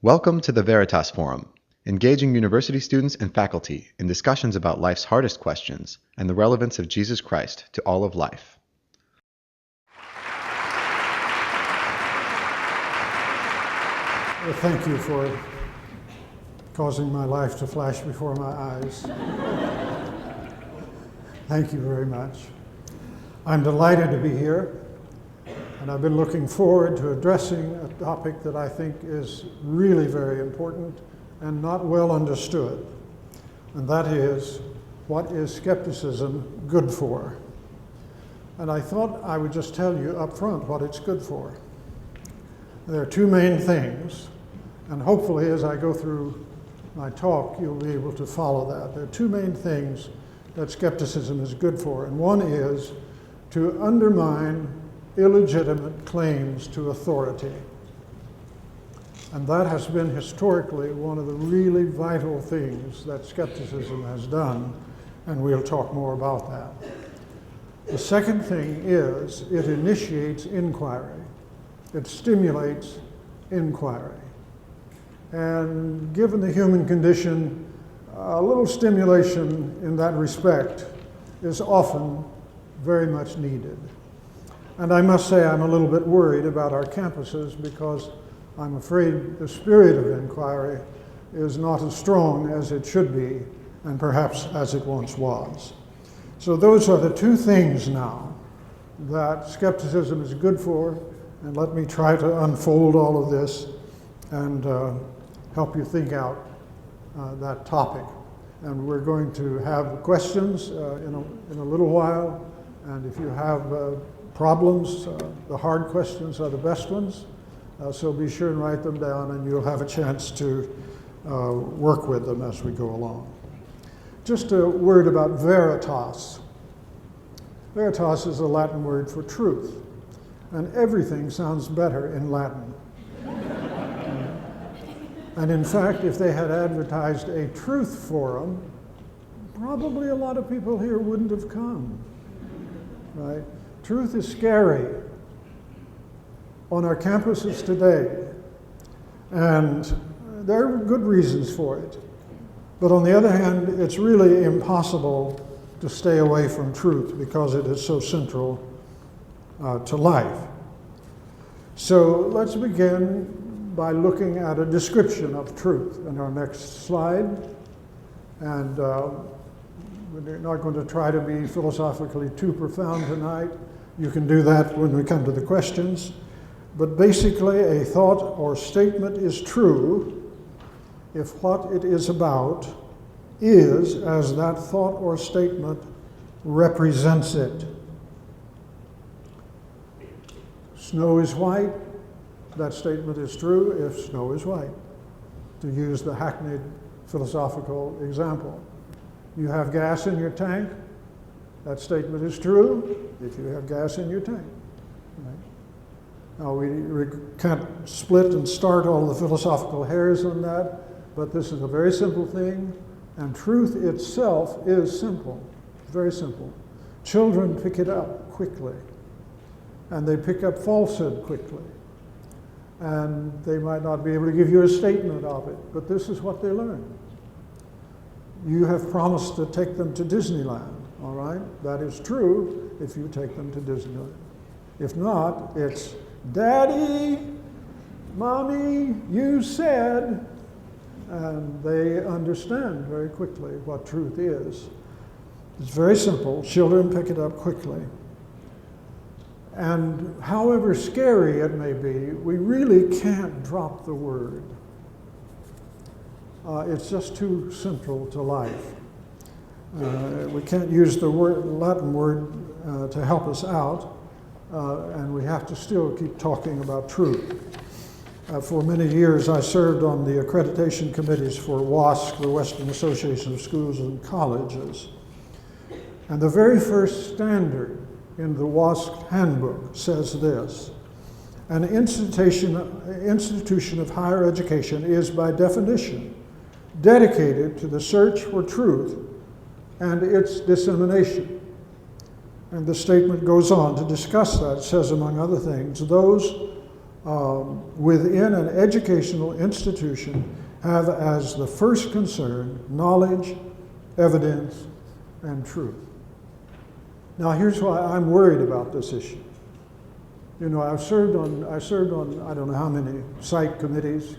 Welcome to the Veritas Forum, engaging university students and faculty in discussions about life's hardest questions and the relevance of Jesus Christ to all of life. Well, thank you for causing my life to flash before my eyes. Thank you very much. I'm delighted to be here, and I've been looking forward to addressing a topic that I think is really very important and not well understood, and that is, what is skepticism good for? And I thought I would just tell you up front what it's good for. There are two main things, and hopefully as I go through my talk, you'll be able to follow that. There are two main things that skepticism is good for, and one is to undermine illegitimate claims to authority. And that has been historically one of the really vital things that skepticism has done, and we'll talk more about that. The second thing is it initiates inquiry. It stimulates inquiry. And given the human condition, a little stimulation in that respect is often very much needed. And I must say I'm a little bit worried about our campuses because I'm afraid the spirit of inquiry is not as strong as it should be and perhaps as it once was. So those are the two things now that skepticism is good for, and let me try to unfold all of this and help you think out that topic. And we're going to have questions in a little while, and if you have problems, the hard questions are the best ones, so be sure and write them down and you'll have a chance to work with them as we go along. Just a word about Veritas. Veritas is a Latin word for truth, and everything sounds better in Latin. And in fact, if they had advertised a truth forum, probably a lot of people here wouldn't have come, right? Truth is scary on our campuses today, and there are good reasons for it. But on the other hand, it's really impossible to stay away from truth because it is so central to life. So let's begin by looking at a description of truth in our next slide. And we're not going to try to be philosophically too profound tonight. You can do that when we come to the questions. But basically, a thought or statement is true if what it is about is as that thought or statement represents it. Snow is white. That statement is true if snow is white, to use the hackneyed philosophical example. You have gas in your tank. That statement is true if you have gas in your tank. Right? Now, we can't split and start all the philosophical hairs on that, but this is a very simple thing, and truth itself is simple, very simple. Children pick it up quickly, and they pick up falsehood quickly. And they might not be able to give you a statement of it, but this is what they learn. You have promised to take them to Disneyland, all right? That is true if you take them to Disneyland. If not, it's, Daddy, Mommy, you said, and they understand very quickly what truth is. It's very simple. Children pick it up quickly. And however scary it may be, we really can't drop the word. It's just too central to life. We can't use the Latin word to help us out, and we have to still keep talking about truth. For many years, I served on the accreditation committees for WASC, the Western Association of Schools and Colleges. And the very first standard in the WASC handbook says this: an institution of higher education is by definition dedicated to the search for truth and its dissemination. And the statement goes on to discuss that. It says, among other things, those within an educational institution have as the first concern knowledge, evidence, and truth. Now here's why I'm worried about this issue. You know, I served on I don't know how many site committees,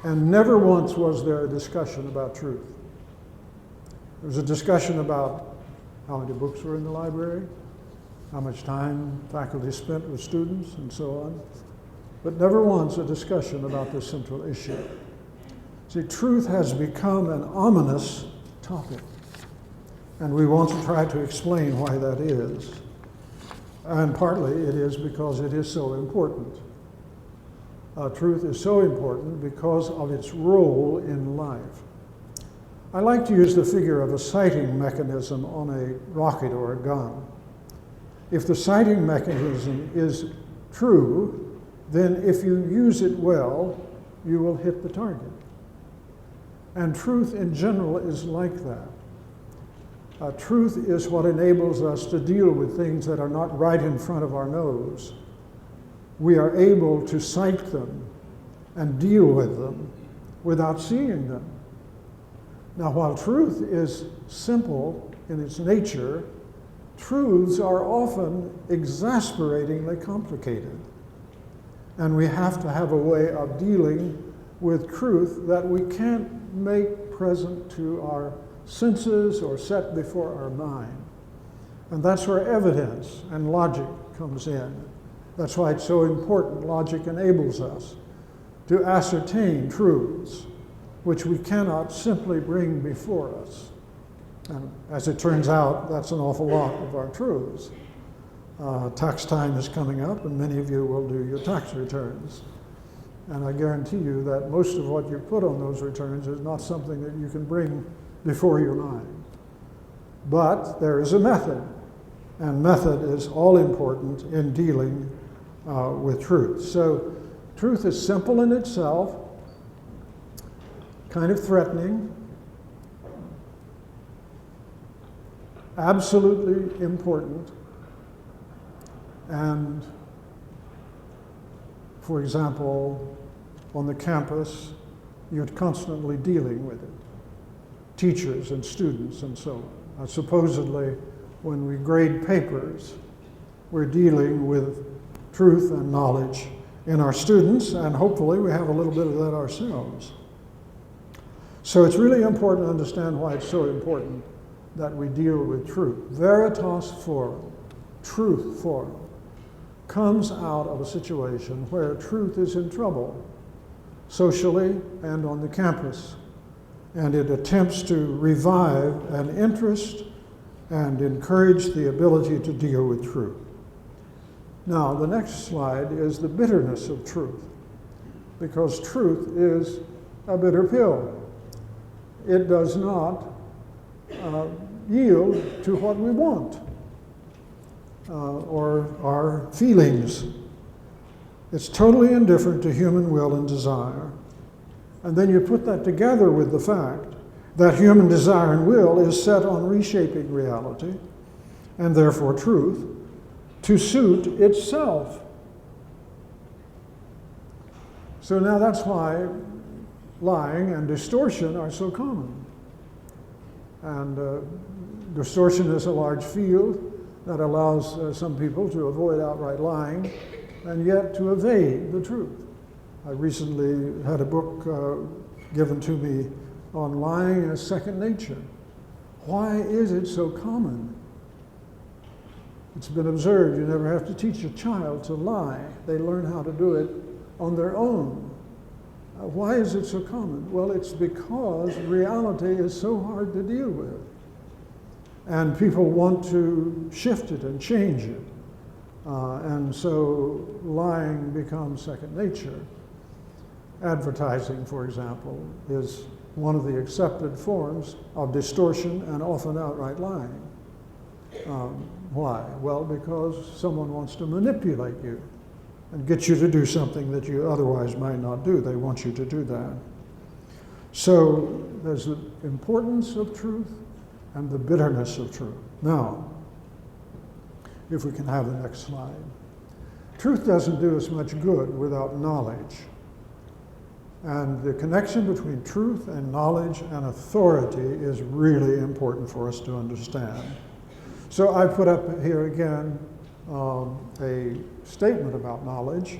and never once was there a discussion about truth. There was a discussion about how many books were in the library, how much time faculty spent with students, and so on, but never once a discussion about this central issue. See, truth has become an ominous topic, and we want to try to explain why that is. And partly it is because it is so important. Truth is so important because of its role in life. I like to use the figure of a sighting mechanism on a rocket or a gun. If the sighting mechanism is true, then if you use it well, you will hit the target. And truth in general is like that. Truth is what enables us to deal with things that are not right in front of our nose. We are able to sight them and deal with them without seeing them. Now, while truth is simple in its nature, truths are often exasperatingly complicated. And we have to have a way of dealing with truth that we can't make present to our senses or set before our mind. And that's where evidence and logic comes in. That's why it's so important. Logic enables us to ascertain truths which we cannot simply bring before us. And as it turns out, that's an awful lot of our truths. Tax time is coming up, and many of you will do your tax returns. And I guarantee you that most of what you put on those returns is not something that you can bring before your mind. But there is a method, and method is all important in dealing with truth. So truth is simple in itself, kind of threatening, absolutely important, and for example, on the campus, you're constantly dealing with it. Teachers and students and so on. Supposedly, when we grade papers, we're dealing with truth and knowledge in our students, and hopefully we have a little bit of that ourselves. So it's really important to understand why it's so important that we deal with truth. Veritas forum, truth forum, comes out of a situation where truth is in trouble, socially and on the campus. And it attempts to revive an interest and encourage the ability to deal with truth. Now, the next slide is the bitterness of truth, because truth is a bitter pill. It does not yield to what we want or our feelings. It's totally indifferent to human will and desire. And then you put that together with the fact that human desire and will is set on reshaping reality, and therefore truth, to suit itself. So now that's why lying and distortion are so common. And distortion is a large field that allows some people to avoid outright lying and yet to evade the truth. I recently had a book given to me on lying as second nature. Why is it so common? It's been observed you never have to teach a child to lie. They learn how to do it on their own. Why is it so common? Well, it's because reality is so hard to deal with. And people want to shift it and change it. And so lying becomes second nature. Advertising, for example, is one of the accepted forms of distortion and often outright lying. Why? Well, because someone wants to manipulate you and get you to do something that you otherwise might not do. They want you to do that. So there's the importance of truth and the bitterness of truth. Now, if we can have the next slide. Truth doesn't do us much good without knowledge. And the connection between truth and knowledge and authority is really important for us to understand. So I put up here again a statement about knowledge.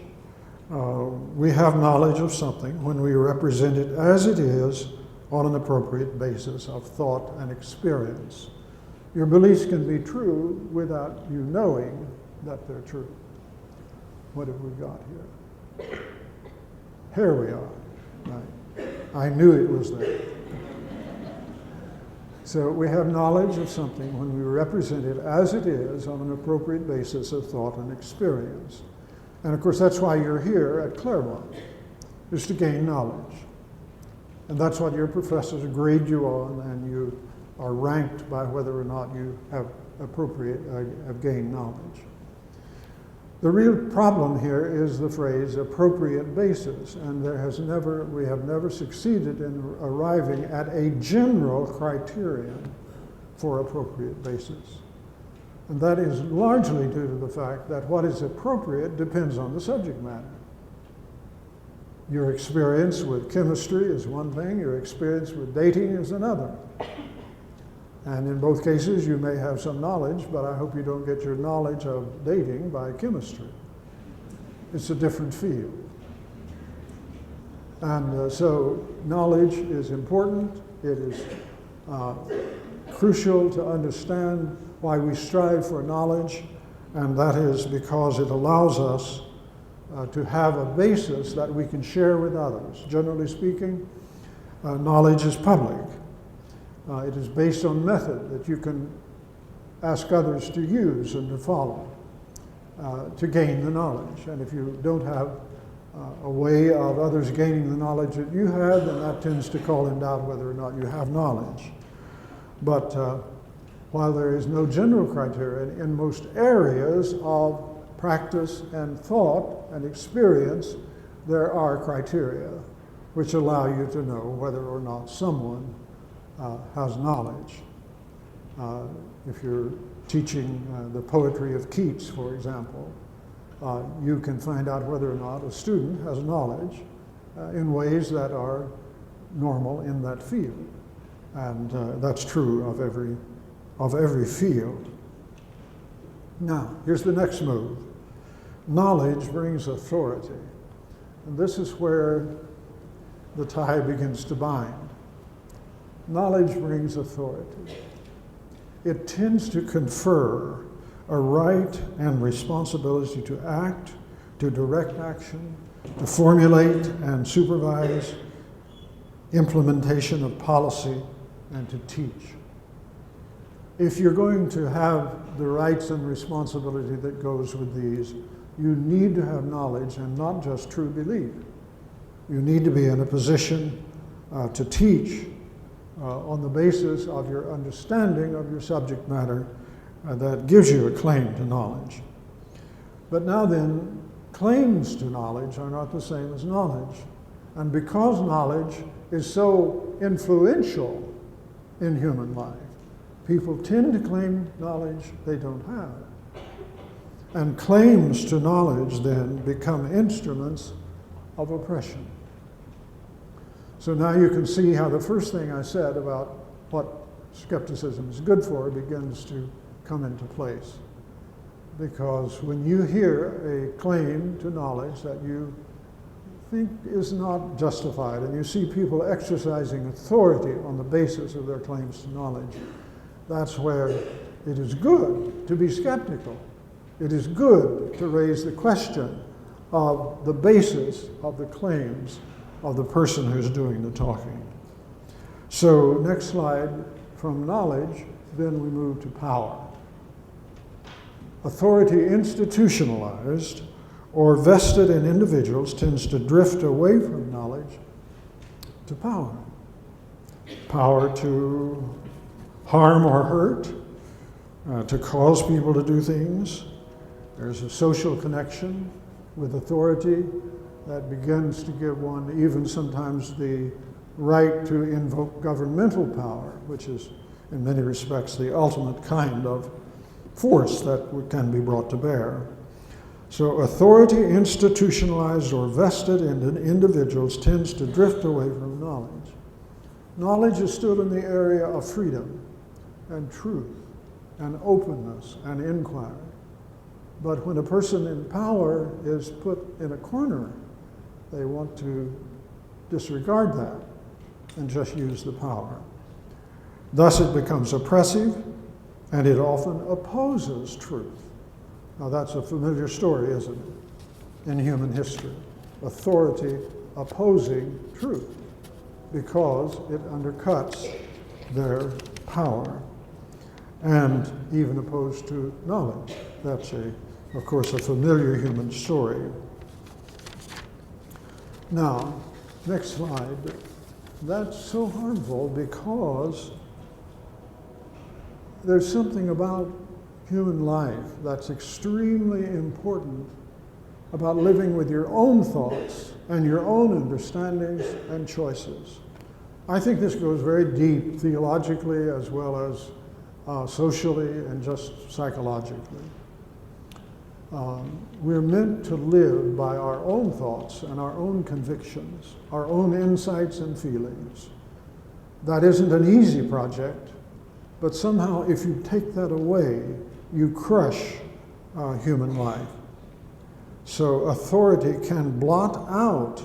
We have knowledge of something when we represent it as it is on an appropriate basis of thought and experience. Your beliefs can be true without you knowing that they're true. What have we got here? Here we are. Right. I knew it was there. So we have knowledge of something when we represent it as it is on an appropriate basis of thought and experience. And of course, that's why you're here at Claremont, is to gain knowledge. And that's what your professors grade you on, and you are ranked by whether or not you have gained knowledge. The real problem here is the phrase appropriate basis, and we have never succeeded in arriving at a general criterion for appropriate basis. And that is largely due to the fact that what is appropriate depends on the subject matter. Your experience with chemistry is one thing, your experience with dating is another. And in both cases, you may have some knowledge, but I hope you don't get your knowledge of dating by chemistry. It's a different field. And so knowledge is important. It is crucial to understand why we strive for knowledge, and that is because it allows us to have a basis that we can share with others. Generally speaking, knowledge is public. It is based on method that you can ask others to use and to follow to gain the knowledge. And if you don't have a way of others gaining the knowledge that you have, then that tends to call in doubt whether or not you have knowledge. But while there is no general criterion, in most areas of practice and thought and experience, there are criteria which allow you to know whether or not someone has knowledge. If you're teaching the poetry of Keats, for example, you can find out whether or not a student has knowledge in ways that are normal in that field. And that's true of every field. Now, here's the next move. Knowledge brings authority. And this is where the tie begins to bind. Knowledge brings authority. It tends to confer a right and responsibility to act, to direct action, to formulate and supervise implementation of policy, and to teach. If you're going to have the rights and responsibility that goes with these, you need to have knowledge and not just true belief. You need to be in a position to teach on the basis of your understanding of your subject matter that gives you a claim to knowledge. But now then, claims to knowledge are not the same as knowledge. And because knowledge is so influential in human life, people tend to claim knowledge they don't have. And claims to knowledge then become instruments of oppression. So now you can see how the first thing I said about what skepticism is good for begins to come into place. Because when you hear a claim to knowledge that you think is not justified, and you see people exercising authority on the basis of their claims to knowledge, that's where it is good to be skeptical. It is good to raise the question of the basis of the claims of the person who's doing the talking. So next slide, from knowledge, then we move to power. Authority institutionalized or vested in individuals tends to drift away from knowledge to power. Power to harm or hurt, to cause people to do things. There's a social connection with authority that begins to give one even sometimes the right to invoke governmental power, which is in many respects the ultimate kind of force that can be brought to bear. So authority institutionalized or vested in individuals tends to drift away from knowledge. Knowledge is still in the area of freedom and truth and openness and inquiry. But when a person in power is put in a corner, they want to disregard that and just use the power. Thus it becomes oppressive, and it often opposes truth. Now that's a familiar story, isn't it, in human history? Authority opposing truth because it undercuts their power, and even opposed to knowledge. That's, of course, a familiar human story. Now, next slide. That's so harmful because there's something about human life that's extremely important about living with your own thoughts and your own understandings and choices. I think this goes very deep theologically as well as socially and just psychologically. We're meant to live by our own thoughts and our own convictions, our own insights and feelings. That isn't an easy project, but somehow if you take that away, you crush human life. So authority can blot out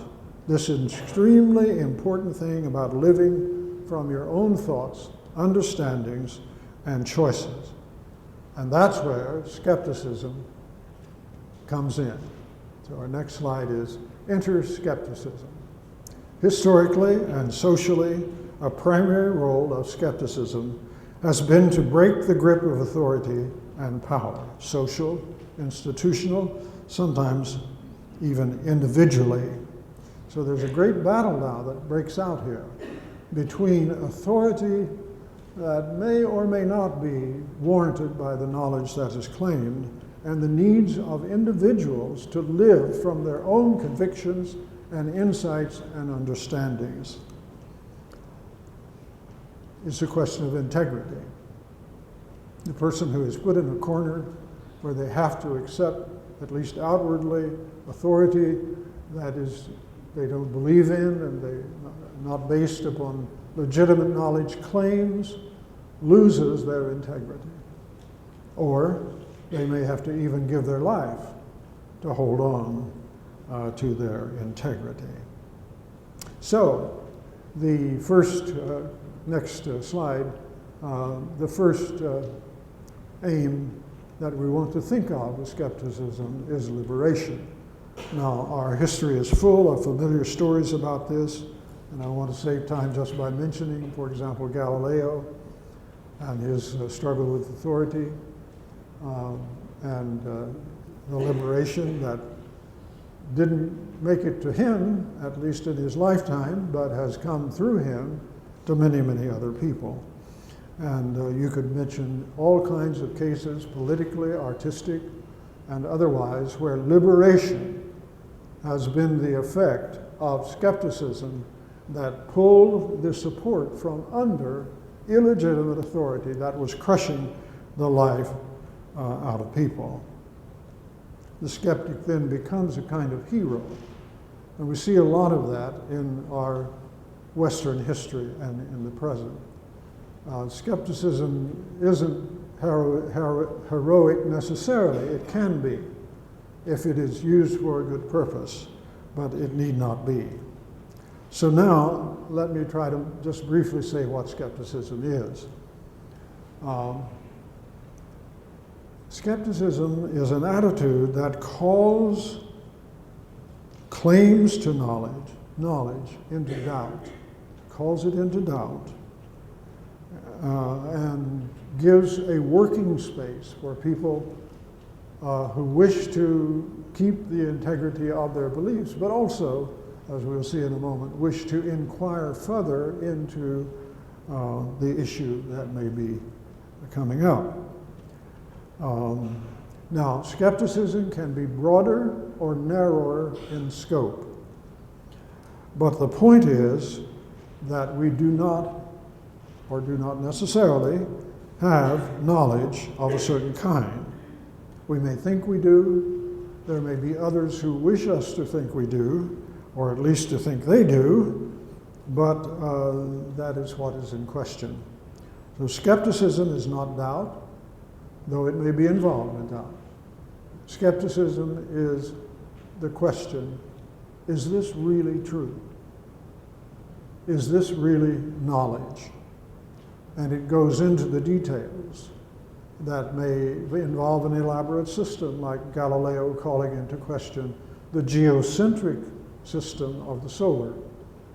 this extremely important thing about living from your own thoughts, understandings, and choices. And that's where skepticism comes in. So our next slide is enter skepticism. Historically and socially, a primary role of skepticism has been to break the grip of authority and power, social, institutional, sometimes even individually. So there's a great battle now that breaks out here between authority that may or may not be warranted by the knowledge that is claimed and the needs of individuals to live from their own convictions and insights and understandings. It's a question of integrity. The person who is put in a corner where they have to accept, at least outwardly, authority that is they don't believe in and they're not based upon legitimate knowledge claims, loses their integrity. Or they may have to even give their life to hold on to their integrity. So the first, next slide, the first aim that we want to think of with skepticism is liberation. Now, our history is full of familiar stories about this, and I want to save time just by mentioning, for example, Galileo and his struggle with authority, and the liberation that didn't make it to him, at least in his lifetime, but has come through him to many, many other people. And you could mention all kinds of cases, politically, artistic, and otherwise, where liberation has been the effect of skepticism that pulled the support from under illegitimate authority that was crushing the life out of people. The skeptic then becomes a kind of hero. And we see a lot of that in our Western history and in the present. Skepticism isn't heroic necessarily. It can be if it is used for a good purpose, but it need not be. So now, let me try to just briefly say what skepticism is. Skepticism is an attitude that calls claims to knowledge into doubt, calls it into doubt, and gives a working space for people who wish to keep the integrity of their beliefs, but also, as we'll see in a moment, wish to inquire further into the issue that may be coming up. Now, skepticism can be broader or narrower in scope, but the point is that we do not, or do not necessarily, have knowledge of a certain kind. We may think we do, There may be others who wish us to think we do, or at least to think they do, but that is what is in question. So skepticism is not doubt, though it may be involved in doubt. Skepticism is the question, is this really true? Is this really knowledge? And it goes into the details that may involve an elaborate system, like Galileo calling into question the geocentric system of the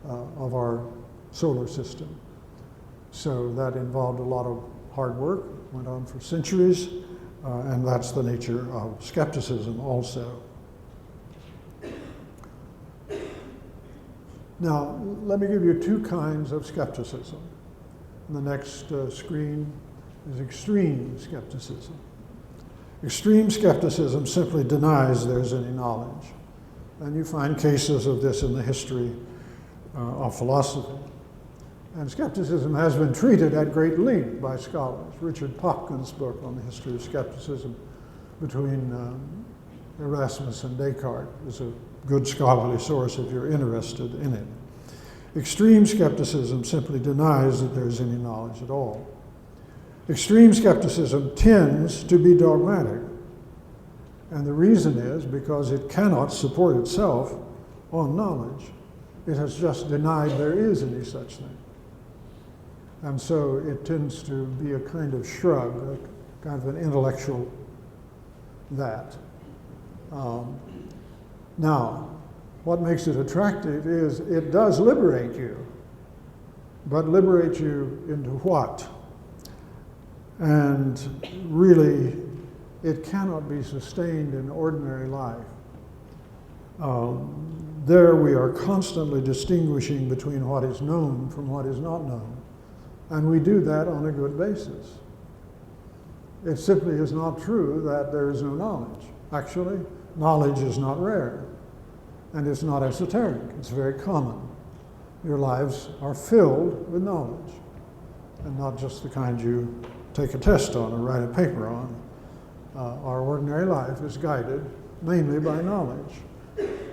of our solar system. So that involved a lot of hard work, went on for centuries, and that's the nature of skepticism also. Now, let me give you two kinds of skepticism. The next screen is extreme skepticism. Extreme skepticism simply denies there's any knowledge. And you find cases of this in the history of philosophy. And skepticism has been treated at great length by scholars. Richard Popkin's book on the history of skepticism between Erasmus and Descartes is a good scholarly source if you're interested in it. Extreme skepticism simply denies that there's any knowledge at all. Extreme skepticism tends to be dogmatic. And the reason is because it cannot support itself on knowledge. It has just denied there is any such thing. And so it tends to be a kind of shrug, a kind of an intellectual that. Now, what makes it attractive is it does liberate you, but liberate you into what? And really, it cannot be sustained in ordinary life. There we are constantly distinguishing between what is known from what is not known. And we do that on a good basis. It simply is not true that there is no knowledge. Actually, knowledge is not rare, and it's not esoteric. It's very common. Your lives are filled with knowledge, and not just the kind you take a test on or write a paper on. Our ordinary life is guided mainly by knowledge.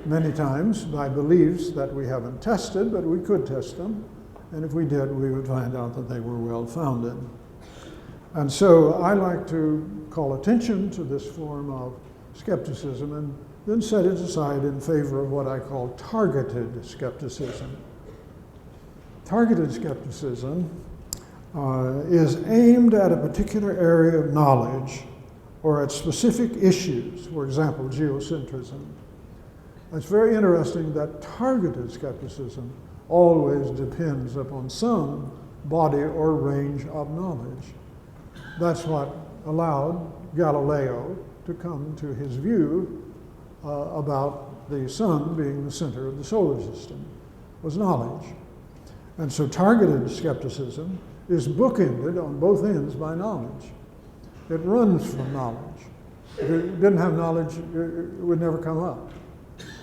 Many times by beliefs that we haven't tested, but we could test them. And if we did, we would find out that they were well-founded. And so I like to call attention to this form of skepticism and then set it aside in favor of what I call targeted skepticism. Targeted skepticism is aimed at a particular area of knowledge or at specific issues, for example, geocentrism. It's very interesting that targeted skepticism always depends upon some body or range of knowledge. That's what allowed Galileo to come to his view about the sun being the center of the solar system, was knowledge. And so targeted skepticism is bookended on both ends by knowledge. It runs from knowledge. If it didn't have knowledge, it would never come up.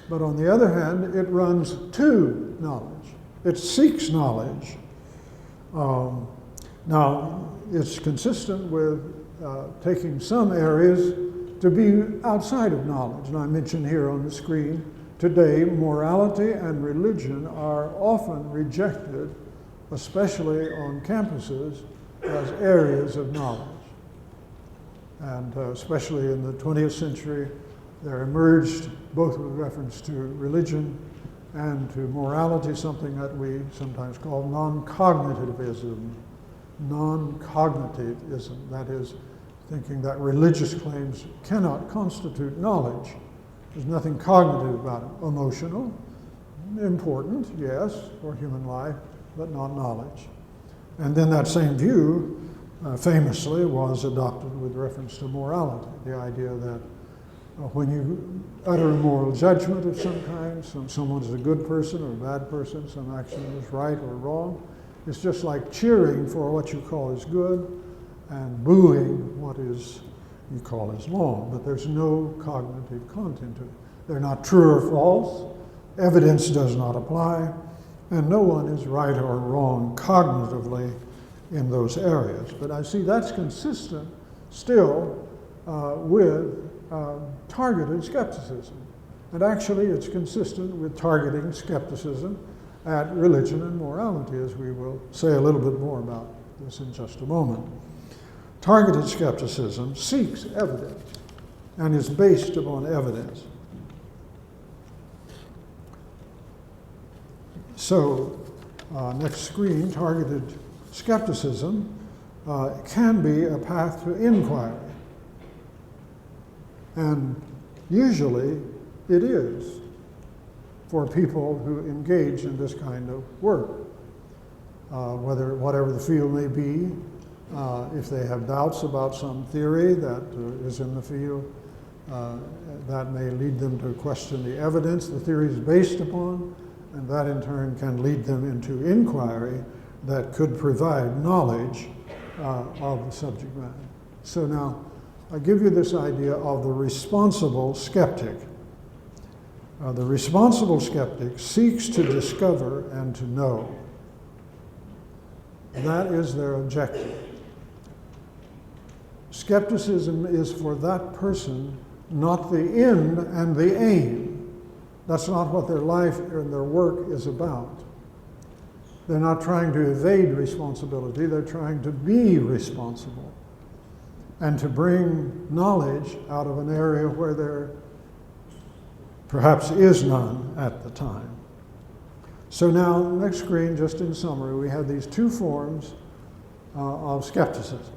But on the other hand, it runs to knowledge. It seeks knowledge. Now, it's consistent with taking some areas to be outside of knowledge. And I mentioned here on the screen, today, morality and religion are often rejected, especially on campuses, as areas of knowledge. And especially in the 20th century, there emerged, both with reference to religion and to morality, something that we sometimes call non-cognitivism. Non-cognitivism, that is, thinking that religious claims cannot constitute knowledge. There's nothing cognitive about it. Emotional, important, yes, for human life, but not knowledge. And then that same view famously was adopted with reference to morality, the idea that when you utter a moral judgment of some kind, someone is a good person or a bad person, some action is right or wrong, it's just like cheering for what you call is good and booing what is you call is wrong, but there's no cognitive content to it. They're not true or false, evidence does not apply, and no one is right or wrong cognitively in those areas. But I see that's consistent still with targeted skepticism. And actually, it's consistent with targeting skepticism at religion and morality, as we will say a little bit more about this in just a moment. Targeted skepticism seeks evidence and is based upon evidence. So, next screen, targeted skepticism can be a path to inquiry. And usually it is for people who engage in this kind of work, whatever the field may be. If they have doubts about some theory that is in the field, that may lead them to question the evidence the theory is based upon, and that in turn can lead them into inquiry that could provide knowledge of the subject matter. So now, I give you this idea of the responsible skeptic. The responsible skeptic seeks to discover and to know. That is their objective. Skepticism is for that person not the end and the aim. That's not what their life and their work is about. They're not trying to evade responsibility, they're trying to be responsible and to bring knowledge out of an area where there perhaps is none at the time. So now, next screen, just in summary, we have these two forms of skepticism.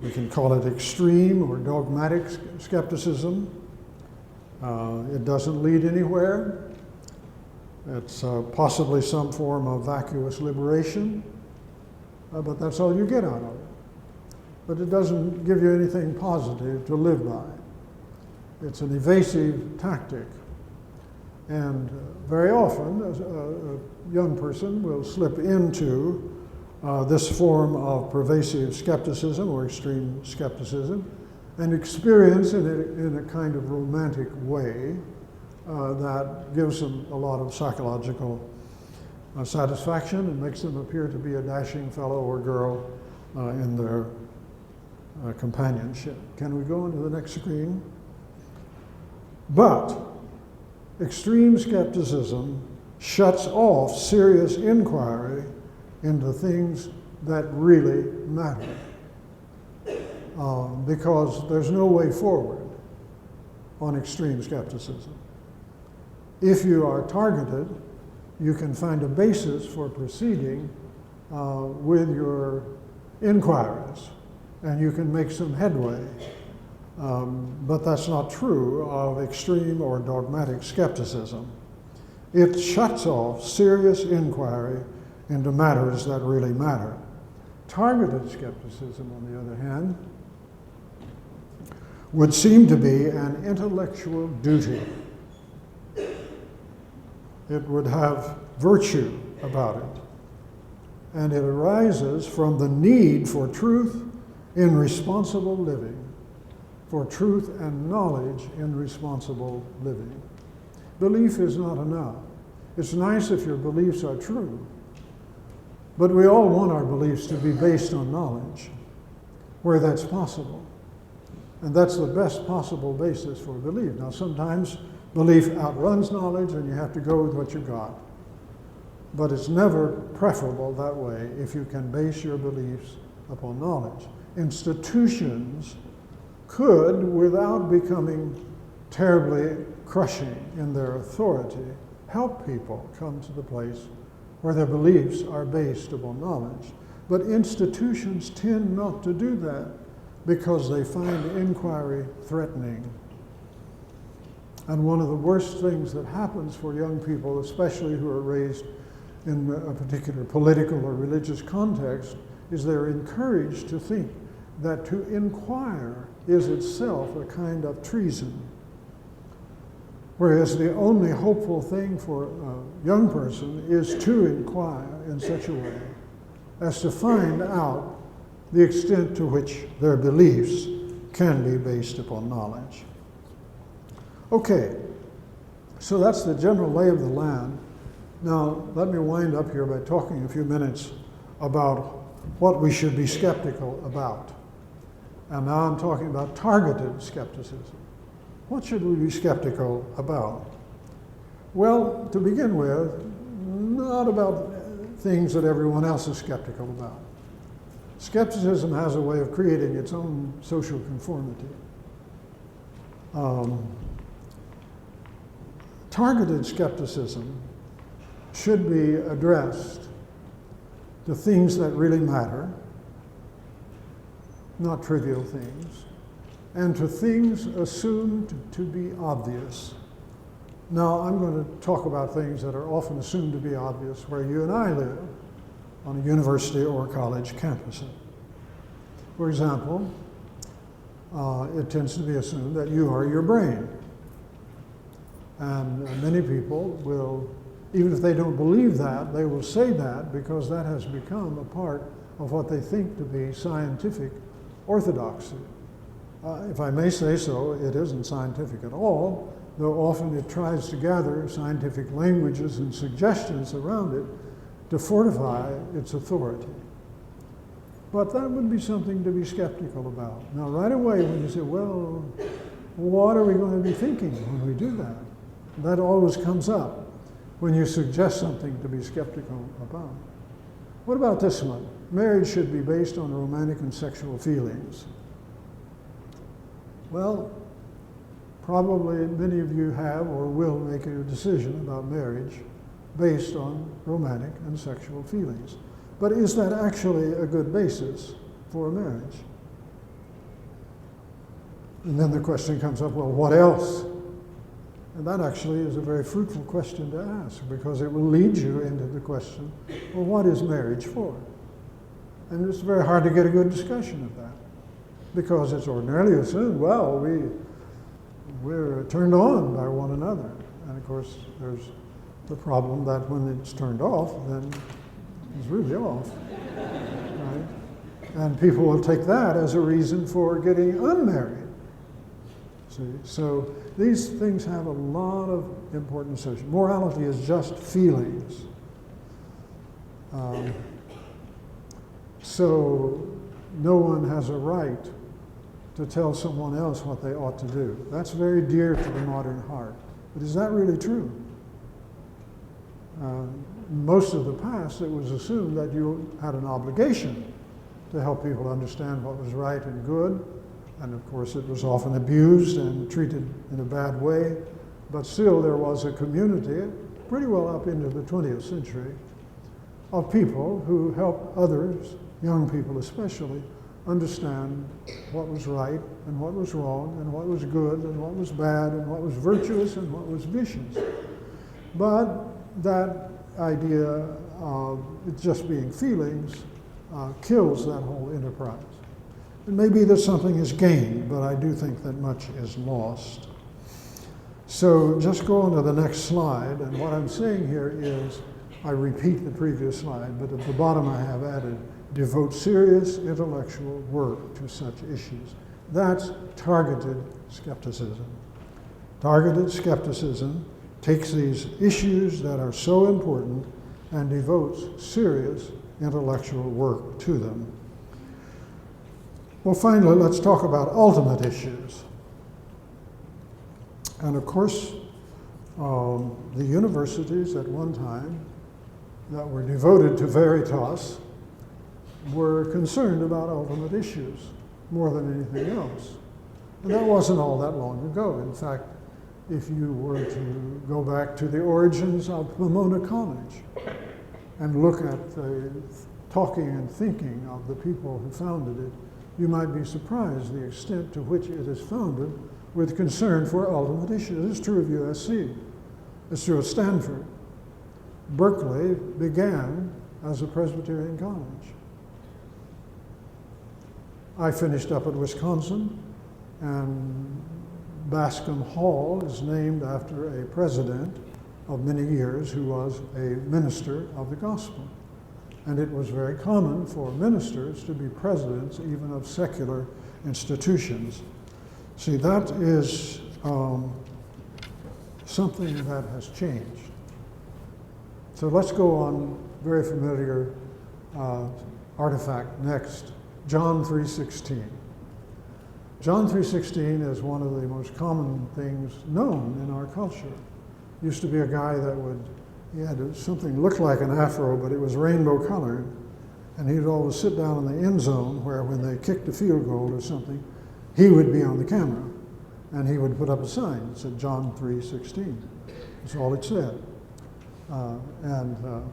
We can call it extreme or dogmatic skepticism. It doesn't lead anywhere. It's possibly some form of vacuous liberation, but that's all you get out of it. But it doesn't give you anything positive to live by. It's an evasive tactic. And very often, a young person will slip into this form of pervasive skepticism or extreme skepticism and experience it in a kind of romantic way that gives them a lot of psychological satisfaction and makes them appear to be a dashing fellow or girl in their companionship. Can we go on to the next screen? But extreme skepticism shuts off serious inquiry into things that really matter, because there's no way forward on extreme skepticism. If you are targeted, you can find a basis for proceeding with your inquiries, and you can make some headway. But that's not true of extreme or dogmatic skepticism. It shuts off serious inquiry into matters that really matter. Targeted skepticism, on the other hand, would seem to be an intellectual duty. It would have virtue about it. And it arises from the need for truth in responsible living, for truth and knowledge in responsible living. Belief is not enough. It's nice if your beliefs are true, but we all want our beliefs to be based on knowledge, where that's possible. And that's the best possible basis for belief. Now, sometimes belief outruns knowledge and you have to go with what you got. But it's never preferable that way if you can base your beliefs upon knowledge. Institutions could, without becoming terribly crushing in their authority, help people come to the place where their beliefs are based upon knowledge. But institutions tend not to do that because they find inquiry threatening. And one of the worst things that happens for young people, especially who are raised in a particular political or religious context, is they're encouraged to think that to inquire is itself a kind of treason. Whereas the only hopeful thing for a young person is to inquire in such a way as to find out the extent to which their beliefs can be based upon knowledge. Okay, so that's the general lay of the land. Now, let me wind up here by talking a few minutes about what we should be skeptical about. And now I'm talking about targeted skepticism. What should we be skeptical about? Well, to begin with, not about things that everyone else is skeptical about. Skepticism has a way of creating its own social conformity. Targeted skepticism should be addressed to things that really matter, not trivial things, and to things assumed to be obvious. Now, I'm going to talk about things that are often assumed to be obvious where you and I live, on a university or college campus. For example, it tends to be assumed that you are your brain. And many people will, even if they don't believe that, they will say that because that has become a part of what they think to be scientific orthodoxy. If I may say so, it isn't scientific at all, though often it tries to gather scientific languages and suggestions around it to fortify its authority. But that would be something to be skeptical about. Now, right away, when you say, well, what are we going to be thinking when we do that? That always comes up when you suggest something to be skeptical about. What about this one? Marriage should be based on romantic and sexual feelings. Well, probably many of you have or will make a decision about marriage based on romantic and sexual feelings. But is that actually a good basis for a marriage? And then the question comes up, well, what else? And that actually is a very fruitful question to ask because it will lead you into the question, well, what is marriage for? And it's very hard to get a good discussion of that because it's ordinarily assumed, well, we're turned on by one another. And of course, there's the problem that when it's turned off, then it's really off, right? And people will take that as a reason for getting unmarried. See, so these things have a lot of importance. Morality is just feelings. So no one has a right to tell someone else what they ought to do. That's very dear to the modern heart. But is that really true? Most of the past, it was assumed that you had an obligation to help people understand what was right and good. And of course, it was often abused and treated in a bad way. But still, there was a community, pretty well up into the 20th century, of people who helped others, young people especially, understand what was right and what was wrong and what was good and what was bad and what was virtuous and what was vicious. But that idea of it just being feelings kills that whole enterprise. It may be that something is gained, but I do think that much is lost. So just go on to the next slide, and what I'm saying here is, I repeat the previous slide, but at the bottom I have added, devote serious intellectual work to such issues. That's targeted skepticism. Targeted skepticism takes these issues that are so important and devotes serious intellectual work to them. Well, finally, let's talk about ultimate issues. And of course, the universities at one time that were devoted to Veritas were concerned about ultimate issues more than anything else. And that wasn't all that long ago. In fact, if you were to go back to the origins of Pomona College and look at the talking and thinking of the people who founded it, you might be surprised the extent to which it is founded with concern for ultimate issues. It's true of USC. It's true of Stanford. Berkeley began as a Presbyterian college. I finished up at Wisconsin, and Bascom Hall is named after a president of many years who was a minister of the gospel. And it was very common for ministers to be presidents even of secular institutions. See, that is something that has changed. So let's go on, very familiar artifact next, John 3:16. John 3:16 is one of the most common things known in our culture. Used to be a guy he had something looked like an afro, but it was rainbow colored, and he'd always sit down in the end zone where when they kicked a field goal or something, he would be on the camera, and he would put up a sign that said John 3:16. That's all it said.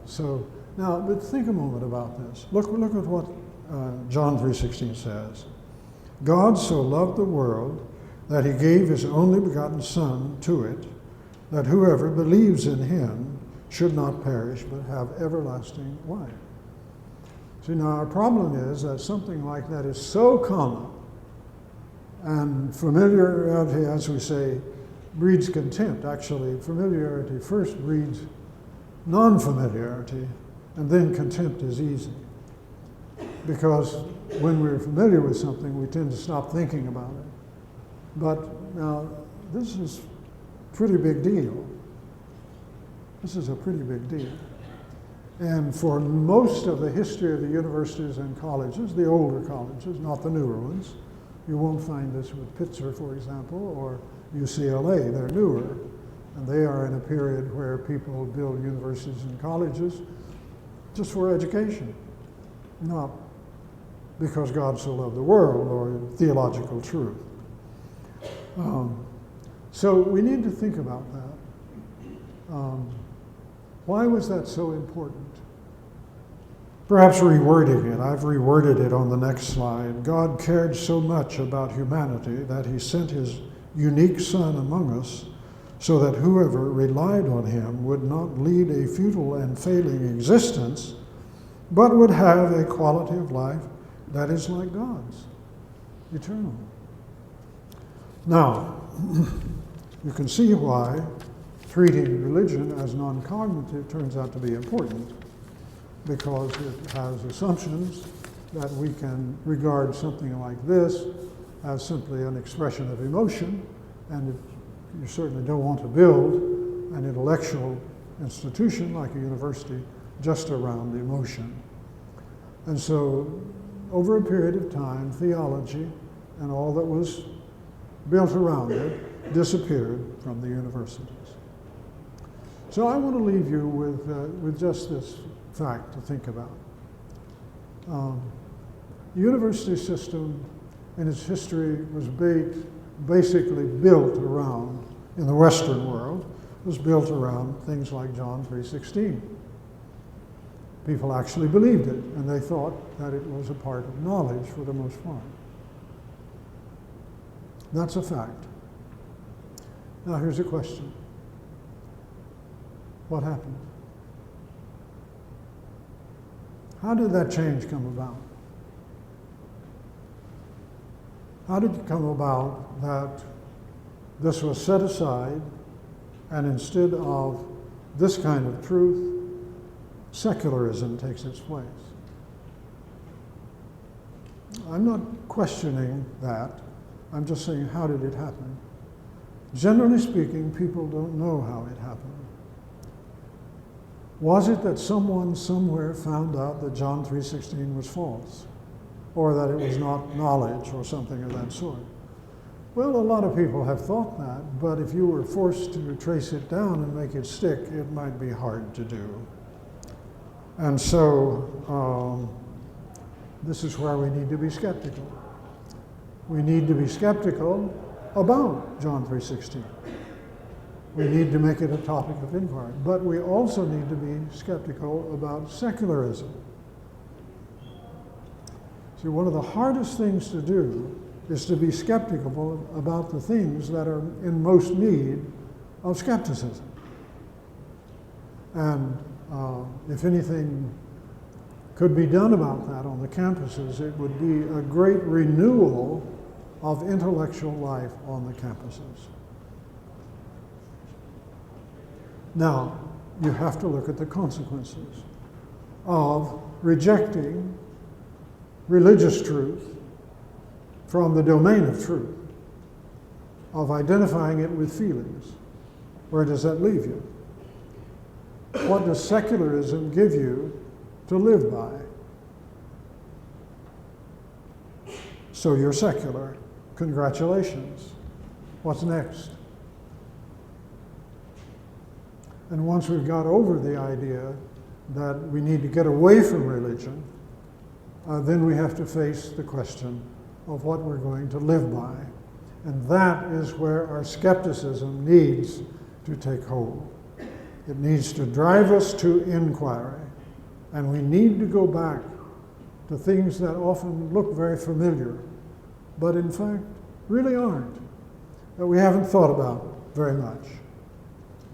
So now, but think a moment about this. Look at what John 3:16 says. God so loved the world that he gave his only begotten Son to it, that whoever believes in him should not perish but have everlasting life. See, now our problem is that something like that is so common, and familiarity, as we say, breeds contempt. Actually, familiarity first breeds non-familiarity, and then contempt is easy. Because when we're familiar with something, we tend to stop thinking about it. But now, this is a pretty big deal. This is a pretty big deal. And for most of the history of the universities and colleges, the older colleges, not the newer ones, you won't find this with Pitzer, for example, or UCLA. They're newer, and they are in a period where people build universities and colleges just for education, not because God so loved the world or theological truth. So we need to think about that. Why was that so important? Perhaps rewording it. I've reworded it on the next slide. God cared so much about humanity that he sent his unique Son among us so that whoever relied on him would not lead a futile and failing existence, but would have a quality of life that is like God's, eternal. Now, you can see why treating religion as non-cognitive turns out to be important, because it has assumptions that we can regard something like this as simply an expression of emotion, and you certainly don't want to build an intellectual institution like a university just around emotion. And so, over a period of time, theology and all that was built around it disappeared from the universities. So I want to leave you with just this fact to think about. The university system in its history was basically built around, in the Western world, was built around things like John 3:16. People actually believed it, and they thought that it was a part of knowledge for the most part. That's a fact. Now here's a question. What happened? How did that change come about? How did it come about that this was set aside, and instead of this kind of truth, secularism takes its place? I'm not questioning that. I'm just saying, how did it happen? Generally speaking, people don't know how it happened. Was it that someone somewhere found out that John 3:16 was false, or that it was not knowledge or something of that sort? Well, a lot of people have thought that, but if you were forced to trace it down and make it stick, it might be hard to do. And so this is where we need to be skeptical. We need to be skeptical about John 3:16. We need to make it a topic of inquiry. But we also need to be skeptical about secularism. See, one of the hardest things to do is to be skeptical about the things that are in most need of skepticism. And if anything could be done about that on the campuses, it would be a great renewal of intellectual life on the campuses. Now, you have to look at the consequences of rejecting religious truth from the domain of truth, of identifying it with feelings. Where does that leave you? What does secularism give you to live by? So you're secular. Congratulations. What's next? And once we've got over the idea that we need to get away from religion, then we have to face the question of what we're going to live by. And that is where our skepticism needs to take hold. It needs to drive us to inquiry. And we need to go back to things that often look very familiar, but in fact really aren't, that we haven't thought about very much,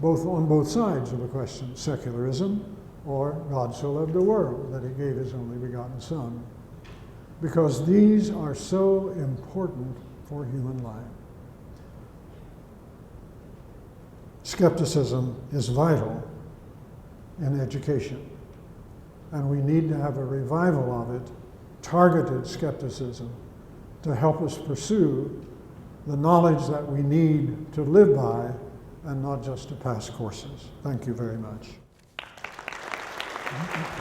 on both sides of the question, secularism or God so loved the world that he gave his only begotten Son, because these are so important for human life. Skepticism is vital in education, and we need to have a revival of it, targeted skepticism, to help us pursue the knowledge that we need to live by and not just to pass courses. Thank you very much. Thank you.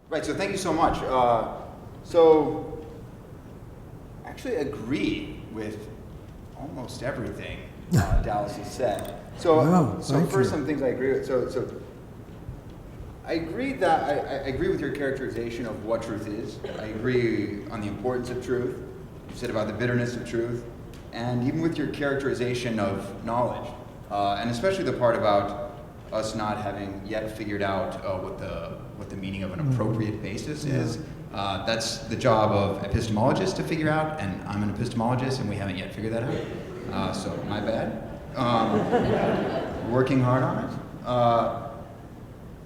Right, so thank you so much. So I actually agree with almost everything Dallas has said. So, first, some things I agree with. So I agree that I agree with your characterization of what truth is. I agree on the importance of truth. You said about the bitterness of truth, and even with your characterization of knowledge, and especially the part about us not having yet figured out what the meaning of an appropriate basis is. That's the job of epistemologists to figure out, and I'm an epistemologist, and we haven't yet figured that out. So my bad. Working hard on it.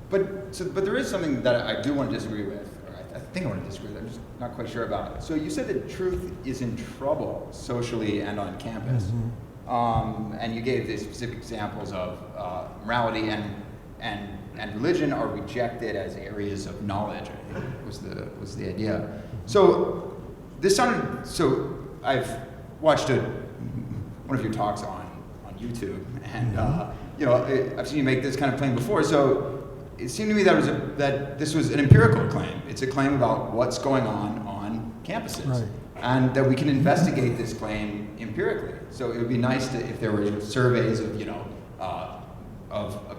But there is something that I do want to disagree with, or I think I want to disagree with. I'm just not quite sure about it. So you said that truth is in trouble socially and on campus. And you gave the specific examples of morality and religion are rejected as areas of knowledge, I think was the idea. So this sounded, so I've watched one of your talks on YouTube, and I've seen you make this kind of claim before. So it seemed to me that this was an empirical claim. It's a claim about what's going on campuses. Right. And that we can investigate this claim empirically. So it would be nice if there were surveys of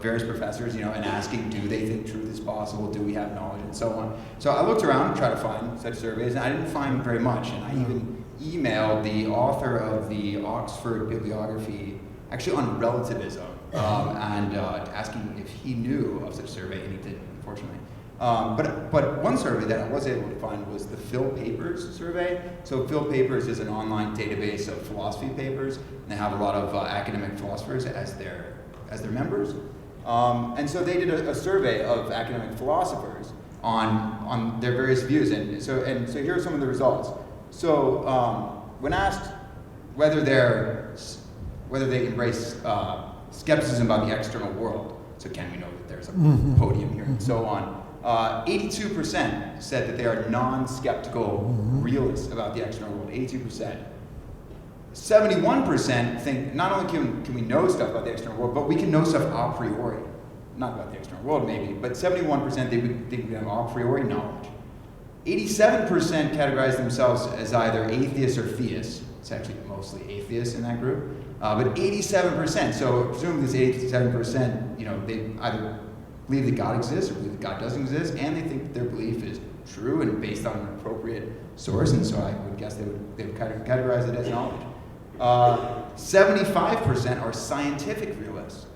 various professors, and asking, do they think truth is possible? Do we have knowledge, and so on. So I looked around to try to find such surveys, and I didn't find very much. And I even emailed the author of the Oxford bibliography, actually on relativism, and asking if he knew of such a survey, and he didn't, unfortunately. But one survey that I was able to find was the Phil Papers survey. So Phil Papers is an online database of philosophy papers, and they have a lot of academic philosophers as their members. And so they did a survey of academic philosophers on their various views, and so here are some of the results. So when asked whether they embrace skepticism about the external world, so can we know that there's a podium here, and so on. 82% said that they are non-skeptical realists about the external world. 82%. 71% think not only can we know stuff about the external world, but we can know stuff a priori. Not about the external world, maybe, but 71% they would think we have a priori knowledge. 87% categorize themselves as either atheists or theists. It's actually mostly atheists in that group. But 87%, so presumably this 87%, they either believe that God exists or believe that God doesn't exist, and they think that their belief is true and based on an appropriate source, and so I would guess they would categorize it as knowledge. 75% are scientific realists.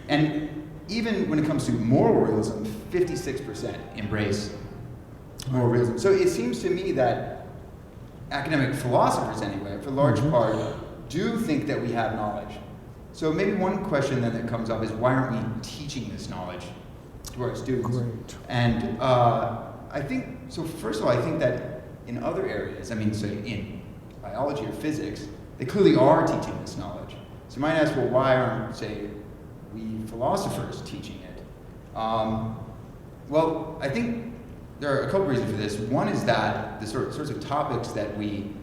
And even when it comes to moral realism, 56% embrace moral realism. So it seems to me that academic philosophers, anyway, for large part, do think that we have knowledge. So maybe one question then that comes up is, why aren't we teaching this knowledge to our students? Great. And I think, so first of all, I think that in other areas, so in biology or physics, they clearly are teaching this knowledge. So you might ask, well, why aren't, say, we philosophers teaching it? Well, I think there are a couple reasons for this. One is that the sorts of topics that we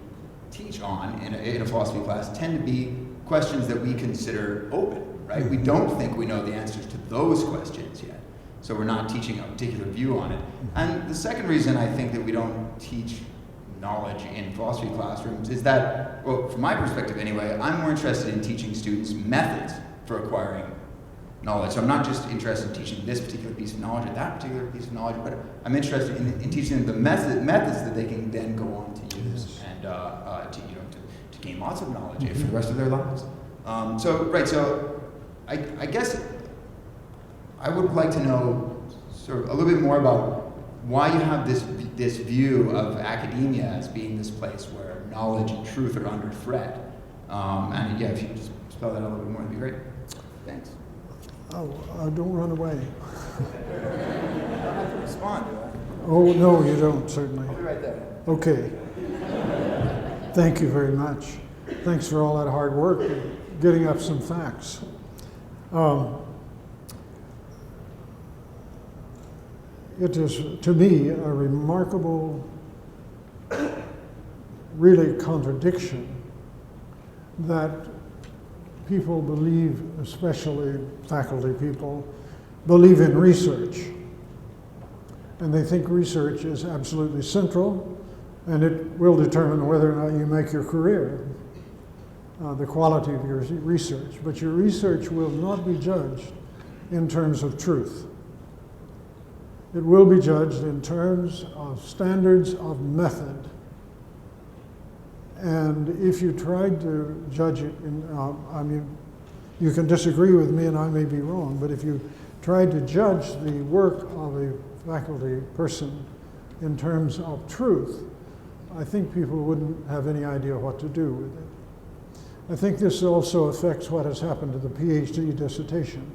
teach on in a philosophy class tend to be questions that we consider open, right? We don't think we know the answers to those questions yet. So we're not teaching a particular view on it. And the second reason I think that we don't teach knowledge in philosophy classrooms is that, well, from my perspective anyway, I'm more interested in teaching students methods for acquiring knowledge. So I'm not just interested in teaching this particular piece of knowledge or that particular piece of knowledge, but I'm interested in teaching them the methods that they can then go on to use and to gain lots of knowledge for the rest of their lives. So I guess I would like to know sort of a little bit more about why you have this view of academia as being this place where knowledge and truth are under threat. And yeah, if you could just spell that a little bit more, that'd be great. Thanks. Oh, don't run away. I don't have to respond, do I? Oh, no, you don't, certainly. I'll be right there. Okay. Thank you very much. Thanks for all that hard work and getting up some facts. It is, to me, a remarkable, really contradiction that people believe, especially faculty people, believe in research. And they think research is absolutely central, and it will determine whether or not you make your career, the quality of your research. But your research will not be judged in terms of truth. It will be judged in terms of standards of method. And if you tried to judge it you can disagree with me and I may be wrong, but if you tried to judge the work of a faculty person in terms of truth, I think people wouldn't have any idea what to do with it. I think this also affects what has happened to the PhD dissertation.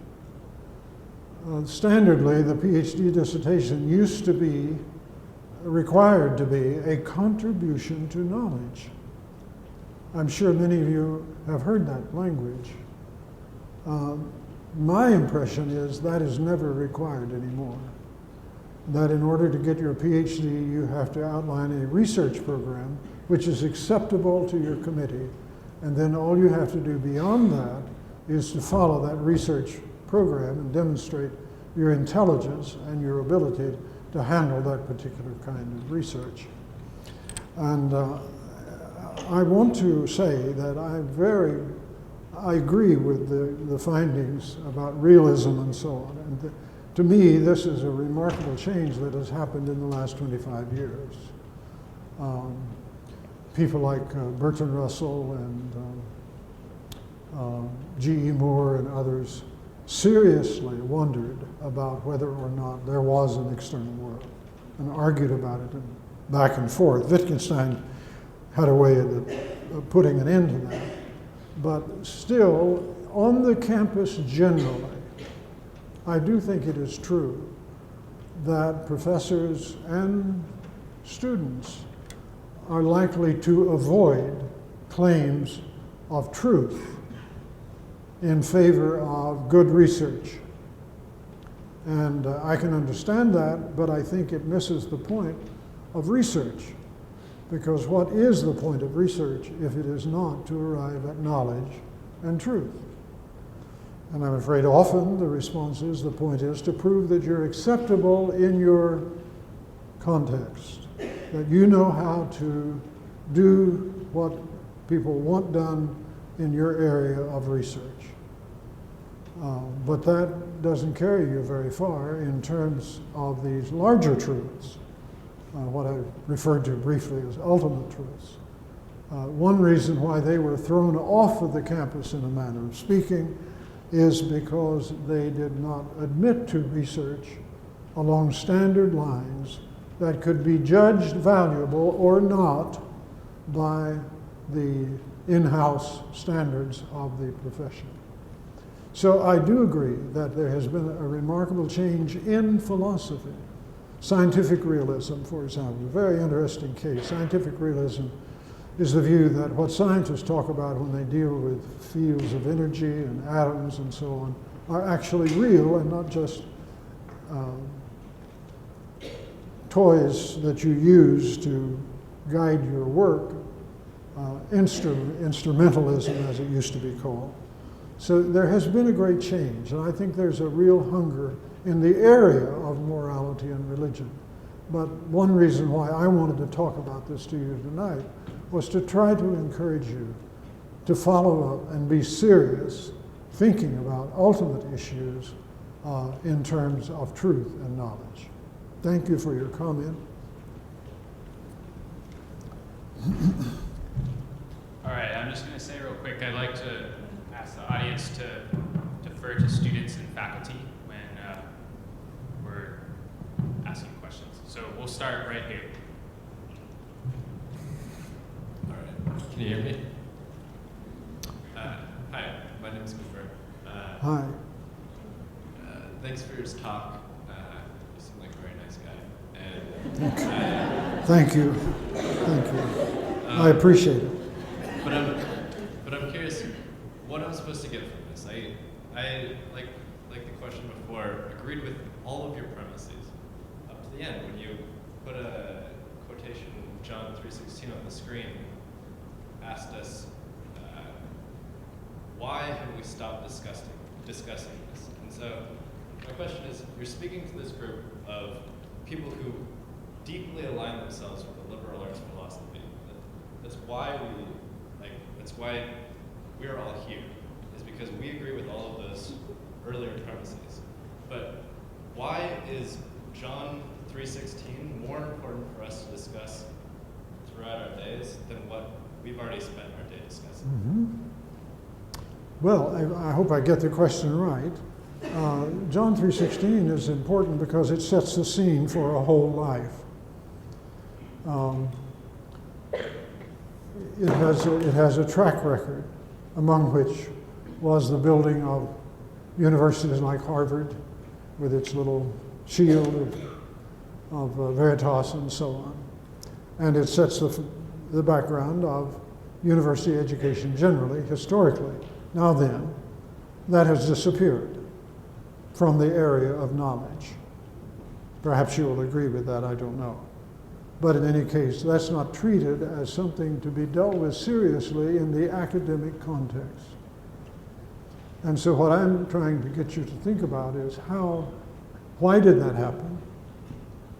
Standardly, the PhD dissertation used to be required to be a contribution to knowledge. I'm sure many of you have heard that language. My impression is that is never required anymore. That in order to get your PhD, you have to outline a research program which is acceptable to your committee, and then all you have to do beyond that is to follow that research program and demonstrate your intelligence and your ability to handle that particular kind of research. And I want to say that I agree with the findings about realism and so on. And to me, this is a remarkable change that has happened in the last 25 years. People like Bertrand Russell and G.E. Moore and others seriously wondered about whether or not there was an external world and argued about it and back and forth. Wittgenstein had a way of putting an end to that. But still, on the campus generally, I do think it is true that professors and students are likely to avoid claims of truth in favor of good research. And I can understand that, but I think it misses the point of research. Because what is the point of research if it is not to arrive at knowledge and truth? And I'm afraid often the response is, the point is to prove that you're acceptable in your context, that you know how to do what people want done in your area of research. But that doesn't carry you very far in terms of these larger truths, what I referred to briefly as ultimate truths. One reason why they were thrown off of the campus, in a manner of speaking, is because they did not admit to research along standard lines that could be judged valuable or not by the in-house standards of the profession. So I do agree that there has been a remarkable change in philosophy. Scientific realism, for example, a very interesting case. Scientific realism is the view that what scientists talk about when they deal with fields of energy and atoms and so on are actually real and not just toys that you use to guide your work, instrumentalism as it used to be called. So there has been a great change, and I think there's a real hunger in the area of morality and religion. But one reason why I wanted to talk about this to you tonight was to try to encourage you to follow up and be serious, thinking about ultimate issues in terms of truth and knowledge. Thank you for your comment. All right, I'm just going to say real quick, I'd like to ask the audience to defer to students and faculty when we're asking questions. So we'll start right here. All right, can you hear me? Hi, my name is Cooper. Hi. Thanks for your talk. You seem like a very nice guy. And Thank you. Thank you. I appreciate it. But I'm curious what I'm supposed to get from this. I like the question before, agreed with all of your premises up to the end when you put a quotation John 3:16 on the screen, asked us why have we stopped discussing this? And so my question is, you're speaking to this group of people who deeply align themselves with the liberal arts philosophy. That's why we're all here, is because we agree with all of those earlier premises. But why is John 3:16 more important for us to discuss throughout our days than what we've already spent our day discussing? Mm-hmm. Well, I hope I get the question right. John 3:16 is important because it sets the scene for a whole life. It has a track record, among which was the building of universities like Harvard, with its little shield of Veritas and so on. And it sets the background of university education generally, historically. Now then, that has disappeared from the area of knowledge. Perhaps you will agree with that, I don't know. But in any case, that's not treated as something to be dealt with seriously in the academic context. And so what I'm trying to get you to think about is why did that happen?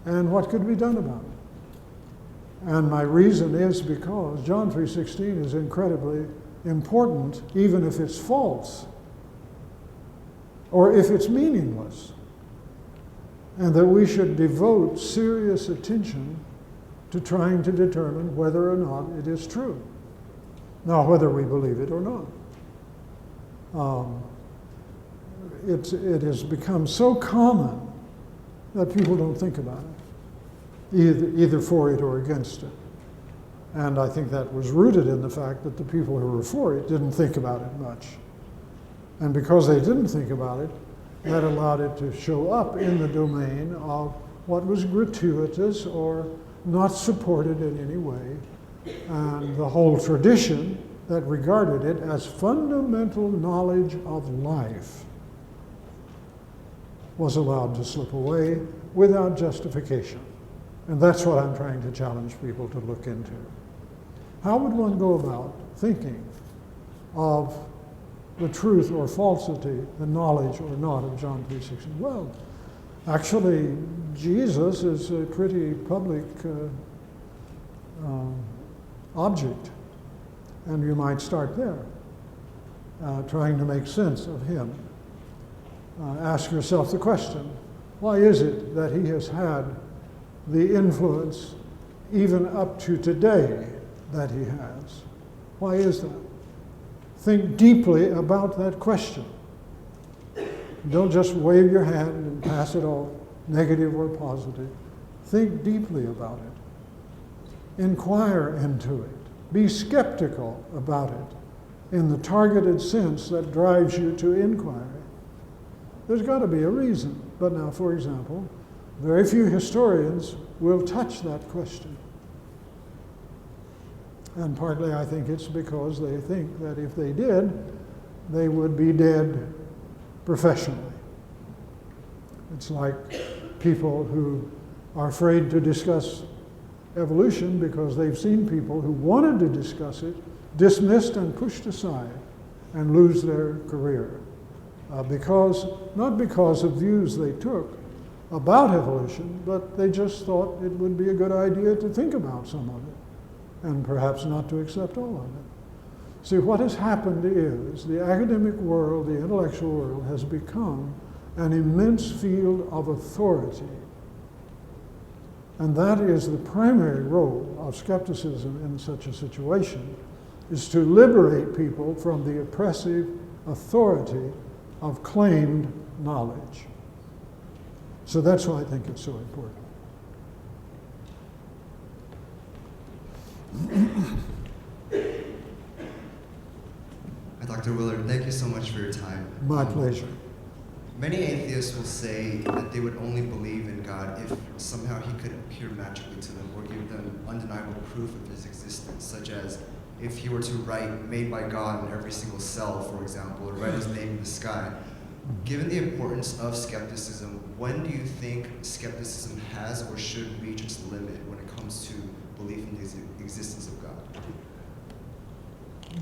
And what could be done about it? And my reason is because John 3:16 is incredibly important, even if it's false, or if it's meaningless, and that we should devote serious attention to trying to determine whether or not it is true. Now, whether we believe it or not. It has become so common that people don't think about it, either for it or against it. And I think that was rooted in the fact that the people who were for it didn't think about it much. And because they didn't think about it, that allowed it to show up in the domain of what was gratuitous or not supported in any way. And the whole tradition that regarded it as fundamental knowledge of life was allowed to slip away without justification. And that's what I'm trying to challenge people to look into. How would one go about thinking of the truth or falsity, the knowledge or not of John 3:16? Well, actually, Jesus is a pretty public object, and you might start there, trying to make sense of him. Ask yourself the question, why is it that he has had the influence even up to today that he has? Why is that? Think deeply about that question. Don't just wave your hand and pass it off, negative or positive. Think deeply about it. Inquire into it. Be skeptical about it in the targeted sense that drives you to inquiry. There's got to be a reason. But now, for example, very few historians will touch that question. And partly I think it's because they think that if they did, they would be dead professionally. It's like people who are afraid to discuss evolution because they've seen people who wanted to discuss it dismissed and pushed aside and lose their career. Not because of views they took about evolution, but they just thought it would be a good idea to think about some of it, and perhaps not to accept all of it. See, what has happened is the academic world, the intellectual world, has become an immense field of authority. And that is the primary role of skepticism in such a situation, is to liberate people from the oppressive authority of claimed knowledge. So that's why I think it's so important. Dr. Willard, thank you so much for your time. My pleasure. Many atheists will say that they would only believe in God if somehow he could appear magically to them or give them undeniable proof of his existence, such as if he were to write "made by God" in every single cell, for example, or write his name in the sky. Given the importance of skepticism, when do you think skepticism has or should reach its limit when it comes to belief in the existence of God?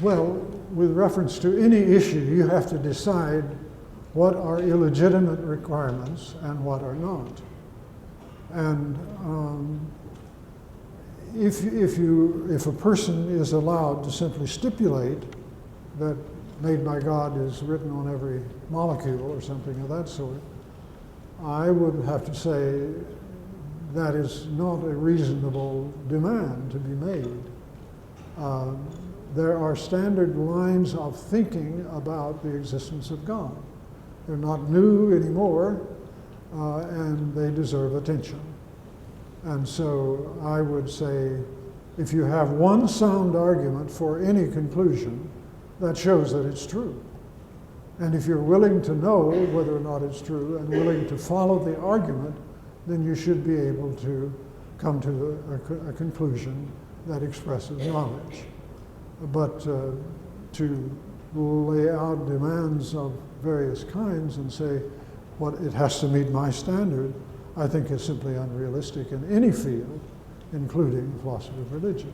Well, with reference to any issue, you have to decide what are illegitimate requirements and what are not. And if a person is allowed to simply stipulate that "made by God" is written on every molecule or something of that sort, I would have to say that is not a reasonable demand to be made. There are standard lines of thinking about the existence of God. They're not new anymore, and they deserve attention. And so I would say, if you have one sound argument for any conclusion, that shows that it's true. And if you're willing to know whether or not it's true and willing to follow the argument, then you should be able to come to a conclusion that expresses knowledge. But to lay out demands of various kinds and say what it has to meet my standard, I think is simply unrealistic in any field, including philosophy of religion.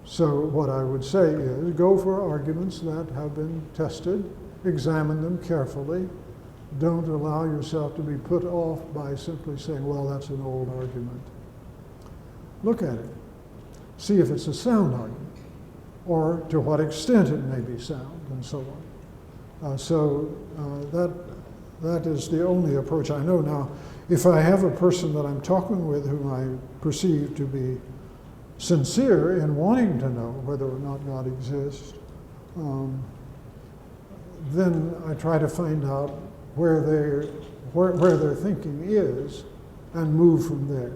So what I would say is go for arguments that have been tested, examine them carefully. Don't allow yourself to be put off by simply saying, well, that's an old argument. Look at it. See if it's a sound argument, or to what extent it may be sound, and so on. That is the only approach I know. Now, if I have a person that I'm talking with whom I perceive to be sincere in wanting to know whether or not God exists, then I try to find out where their thinking is and move from there.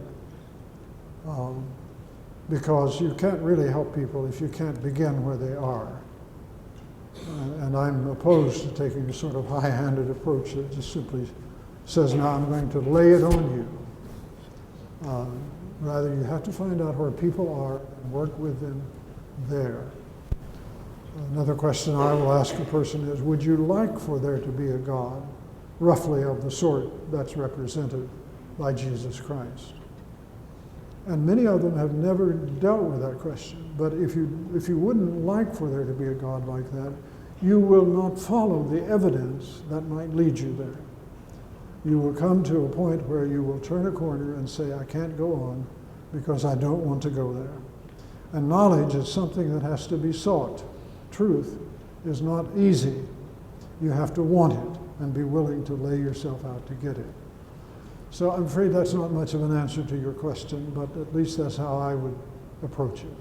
Because you can't really help people if you can't begin where they are. And I'm opposed to taking a sort of high-handed approach that just simply says, now I'm going to lay it on you. Rather, you have to find out where people are and work with them there. Another question I will ask a person is, would you like for there to be a God, roughly of the sort that's represented by Jesus Christ? And many of them have never dealt with that question. But if you wouldn't like for there to be a God like that, you will not follow the evidence that might lead you there. You will come to a point where you will turn a corner and say, I can't go on because I don't want to go there. And knowledge is something that has to be sought. Truth is not easy. You have to want it and be willing to lay yourself out to get it. So I'm afraid that's not much of an answer to your question, but at least that's how I would approach it.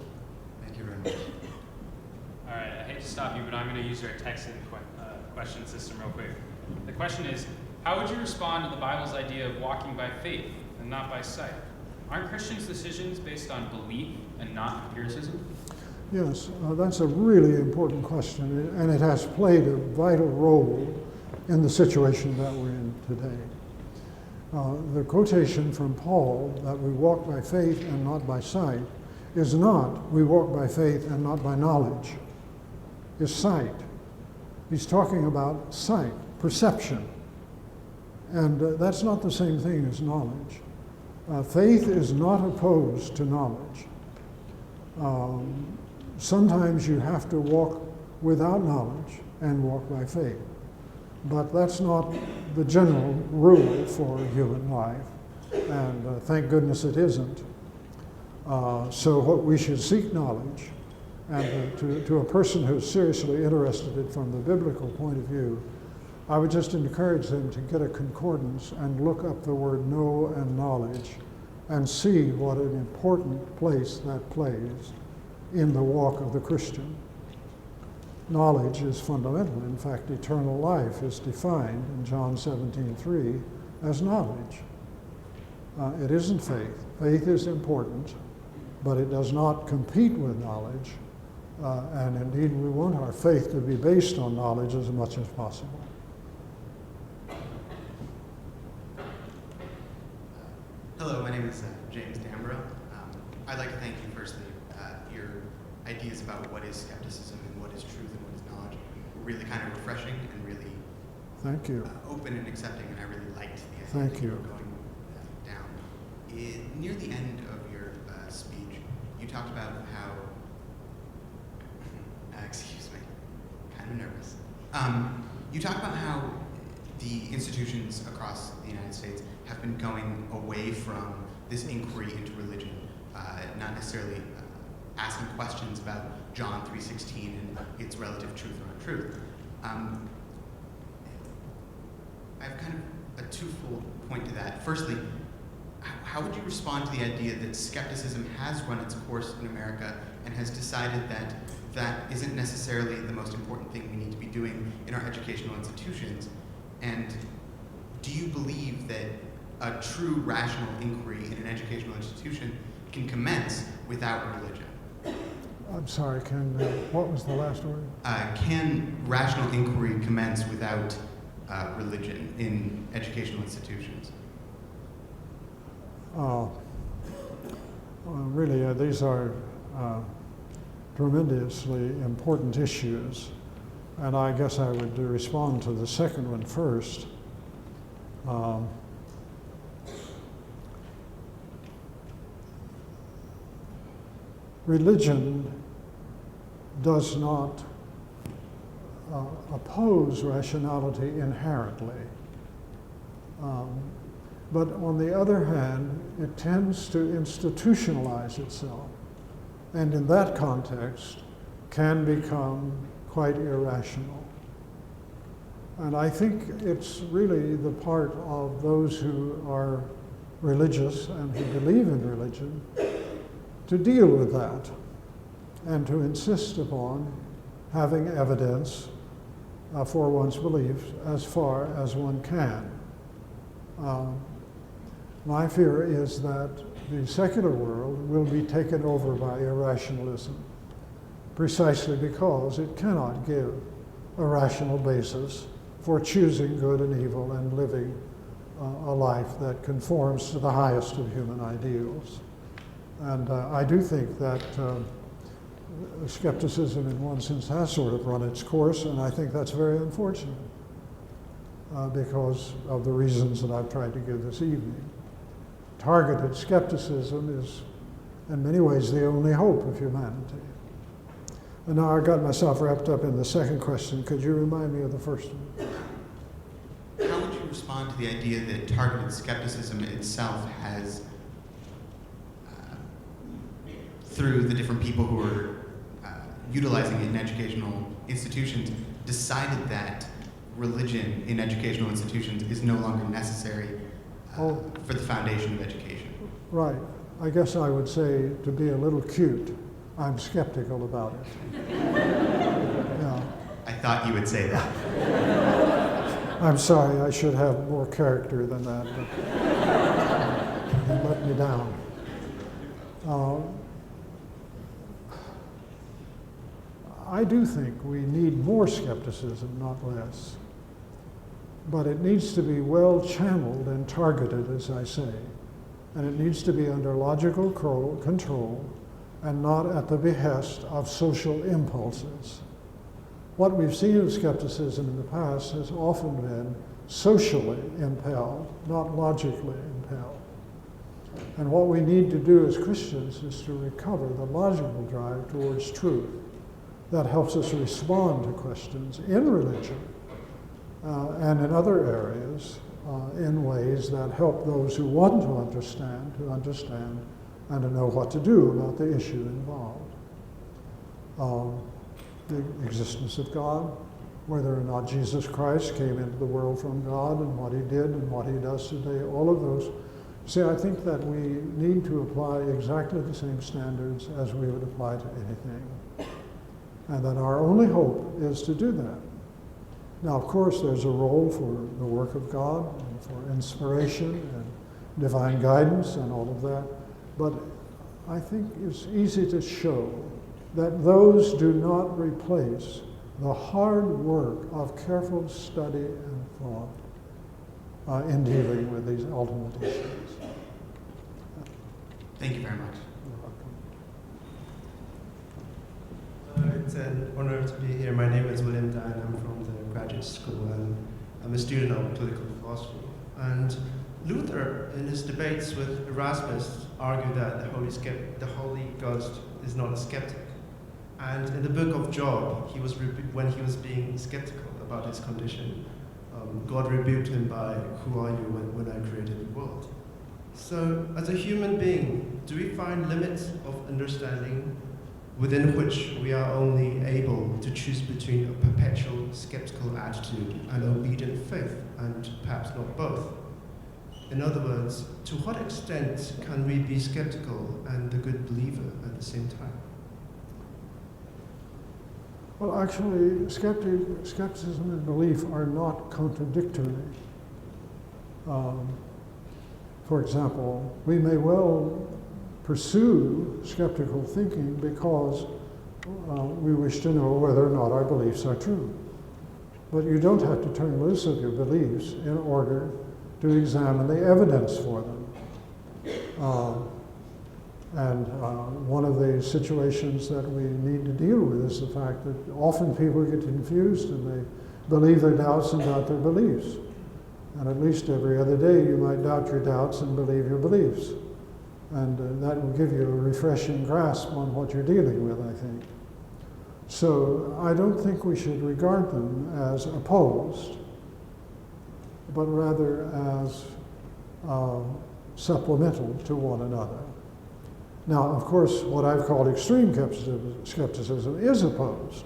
Thank you very much. All right, I hate to stop you, but I'm going to use our text question system real quick. The question is, how would you respond to the Bible's idea of walking by faith and not by sight? Aren't Christians' decisions based on belief and not empiricism? Yes, that's a really important question, and it has played a vital role in the situation that we're in today. The quotation from Paul that we walk by faith and not by sight is not we walk by faith and not by knowledge. It's sight. He's talking about sight, perception. And that's not the same thing as knowledge. Faith is not opposed to knowledge. Sometimes you have to walk without knowledge and walk by faith. But that's not the general rule for human life, and thank goodness it isn't. So what we should seek knowledge, and to a person who's seriously interested in it from the biblical point of view, I would just encourage them to get a concordance and look up the word know and knowledge and see what an important place that plays in the walk of the Christian. Knowledge is fundamental. In fact, eternal life is defined in John 17:3 as knowledge. It isn't faith. Faith is important, but it does not compete with knowledge. And indeed, we want our faith to be based on knowledge as much as possible. Hello, my name is James Dambra. I'd like to thank you firstly. Your ideas about what is skepticism and what is truth and what is knowledge were really kind of refreshing and really Thank you. Open and accepting, and I really liked the idea Thank that you. you were going down. Near the end of your speech, you talked about how, excuse me, kind of nervous. You talked about how the institutions across the United States have been going away from this inquiry into religion, not necessarily asking questions about John 3:16 and its relative truth or untruth. I have kind of a twofold point to that. Firstly, how would you respond to the idea that skepticism has run its course in America and has decided that that isn't necessarily the most important thing we need to be doing in our educational institutions? And do you believe that a true rational inquiry in an educational institution can commence without religion? I'm sorry, what was the last word? Can rational inquiry commence without religion in educational institutions? Really, these are tremendously important issues, and I guess I would respond to the second one first. Religion does not oppose rationality inherently. But on the other hand, it tends to institutionalize itself, and in that context can become quite irrational. And I think it's really the part of those who are religious and who believe in religion to deal with that and to insist upon having evidence for one's beliefs as far as one can. My fear is that the secular world will be taken over by irrationalism, precisely because it cannot give a rational basis for choosing good and evil and living a life that conforms to the highest of human ideals. And I do think that skepticism in one sense has sort of run its course, and I think that's very unfortunate because of the reasons that I've tried to give this evening. Targeted skepticism is in many ways the only hope of humanity. And now I got myself wrapped up in the second question. Could you remind me of the first one? How would you respond to the idea that targeted skepticism itself has, through the different people who are utilizing it in educational institutions, decided that religion in educational institutions is no longer necessary for the foundation of education? Right. I guess I would say, to be a little cute, I'm skeptical about it. Yeah. I thought you would say that. I'm sorry, I should have more character than that, but you let me down. I do think we need more skepticism, not less. But it needs to be well channeled and targeted, as I say. And it needs to be under logical control and not at the behest of social impulses. What we've seen of skepticism in the past has often been socially impelled, not logically impelled. And what we need to do as Christians is to recover the logical drive towards truth that helps us respond to questions in religion and in other areas in ways that help those who want to understand and to know what to do about the issue involved. The existence of God, whether or not Jesus Christ came into the world from God and what he did and what he does today, all of those. See, I think that we need to apply exactly the same standards as we would apply to anything. And that our only hope is to do that. Now, of course, there's a role for the work of God and for inspiration and divine guidance and all of that. But I think it's easy to show that those do not replace the hard work of careful study and thought in dealing with these ultimate issues. Thank you very much. It's an honor to be here. My name is Willard. I'm from the graduate school, and I'm a student of political philosophy. And Luther, in his debates with Erasmus, argued that the Holy Ghost is not a skeptic. And in the book of Job, when he was being skeptical about his condition, God rebuked him by, "Who are you when I created the world?" So, as a human being, do we find limits of understanding within which we are only able to choose between a perpetual skeptical attitude and obedient faith, and perhaps not both? In other words, to what extent can we be skeptical and the good believer at the same time? Well, actually, skepticism and belief are not contradictory. For example, we may well pursue skeptical thinking because we wish to know whether or not our beliefs are true. But you don't have to turn loose of your beliefs in order to examine the evidence for them. One of the situations that we need to deal with is the fact that often people get confused and they believe their doubts and doubt their beliefs. And at least every other day you might doubt your doubts and believe your beliefs. And that will give you a refreshing grasp on what you're dealing with, I think. So I don't think we should regard them as opposed, but rather as supplemental to one another. Now, of course, what I've called extreme skepticism is opposed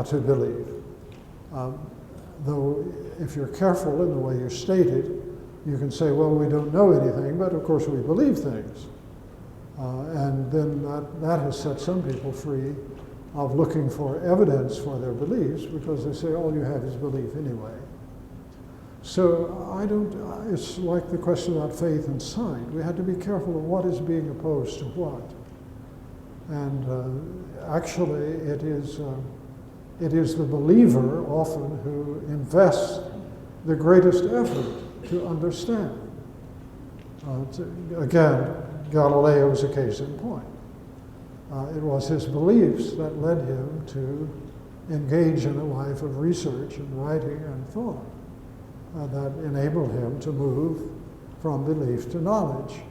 to belief. Though if you're careful in the way you state it, you can say, well, we don't know anything, but of course we believe things. And then that has set some people free of looking for evidence for their beliefs because they say all you have is belief anyway. So it's like the question about faith and sight. We had to be careful of what is being opposed to what. And actually it is the believer often who invests the greatest effort to understand. Again, Galileo was a case in point. It was his beliefs that led him to engage in a life of research and writing and thought that enabled him to move from belief to knowledge.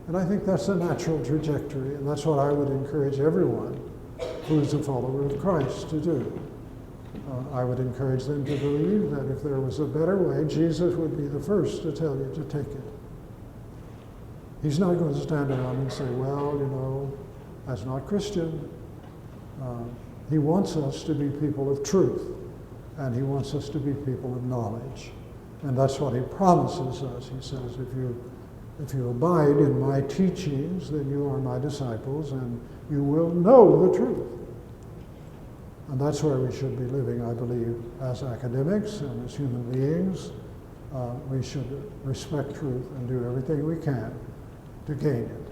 And I think that's a natural trajectory, and that's what I would encourage everyone who is a follower of Christ to do. I would encourage them to believe that if there was a better way, Jesus would be the first to tell you to take it. He's not going to stand around and say, well, you know, that's not Christian. He wants us to be people of truth, and he wants us to be people of knowledge. And that's what he promises us. He says, if you abide in my teachings, then you are my disciples, and you will know the truth. And that's where we should be living, I believe, as academics and as human beings. We should respect truth and do everything we can to gain it.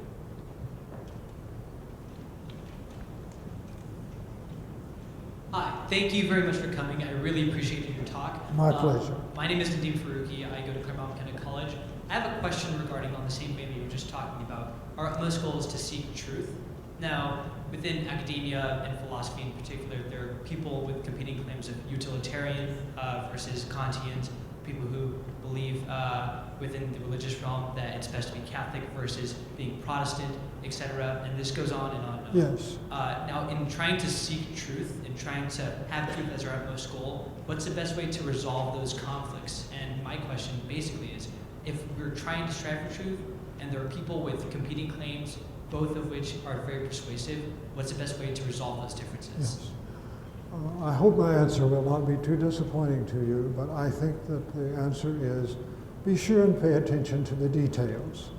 Hi, thank you very much for coming. I really appreciated your talk. My pleasure. My name is Nadeem Faruqi. I go to Claremont College. I have a question regarding on the same vein that you were just talking about. Our utmost goal is to seek truth. Now, within academia and philosophy in particular, there are people with competing claims of utilitarian versus Kantian, people who believe within the religious realm that it's best to be Catholic versus being Protestant, etc. And this goes on and on. And on. Yes. Now, in trying to seek truth and trying to have truth as our utmost goal, what's the best way to resolve those conflicts? And my question basically is, if we're trying to strive for truth and there are people with competing claims, both of which are very persuasive, what's the best way to resolve those differences? Yes. I hope my answer will not be too disappointing to you, but I think that the answer is be sure and pay attention to the details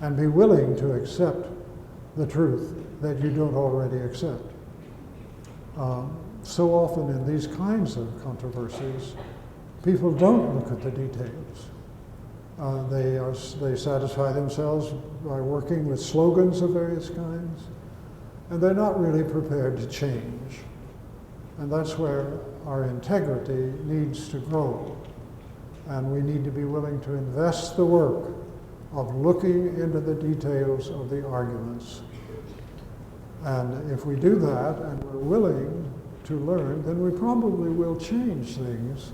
and be willing to accept the truth that you don't already accept. So often in these kinds of controversies, people don't look at the details. They satisfy themselves by working with slogans of various kinds, and they're not really prepared to change. And that's where our integrity needs to grow. And we need to be willing to invest the work of looking into the details of the arguments. And if we do that and we're willing to learn, then we probably will change things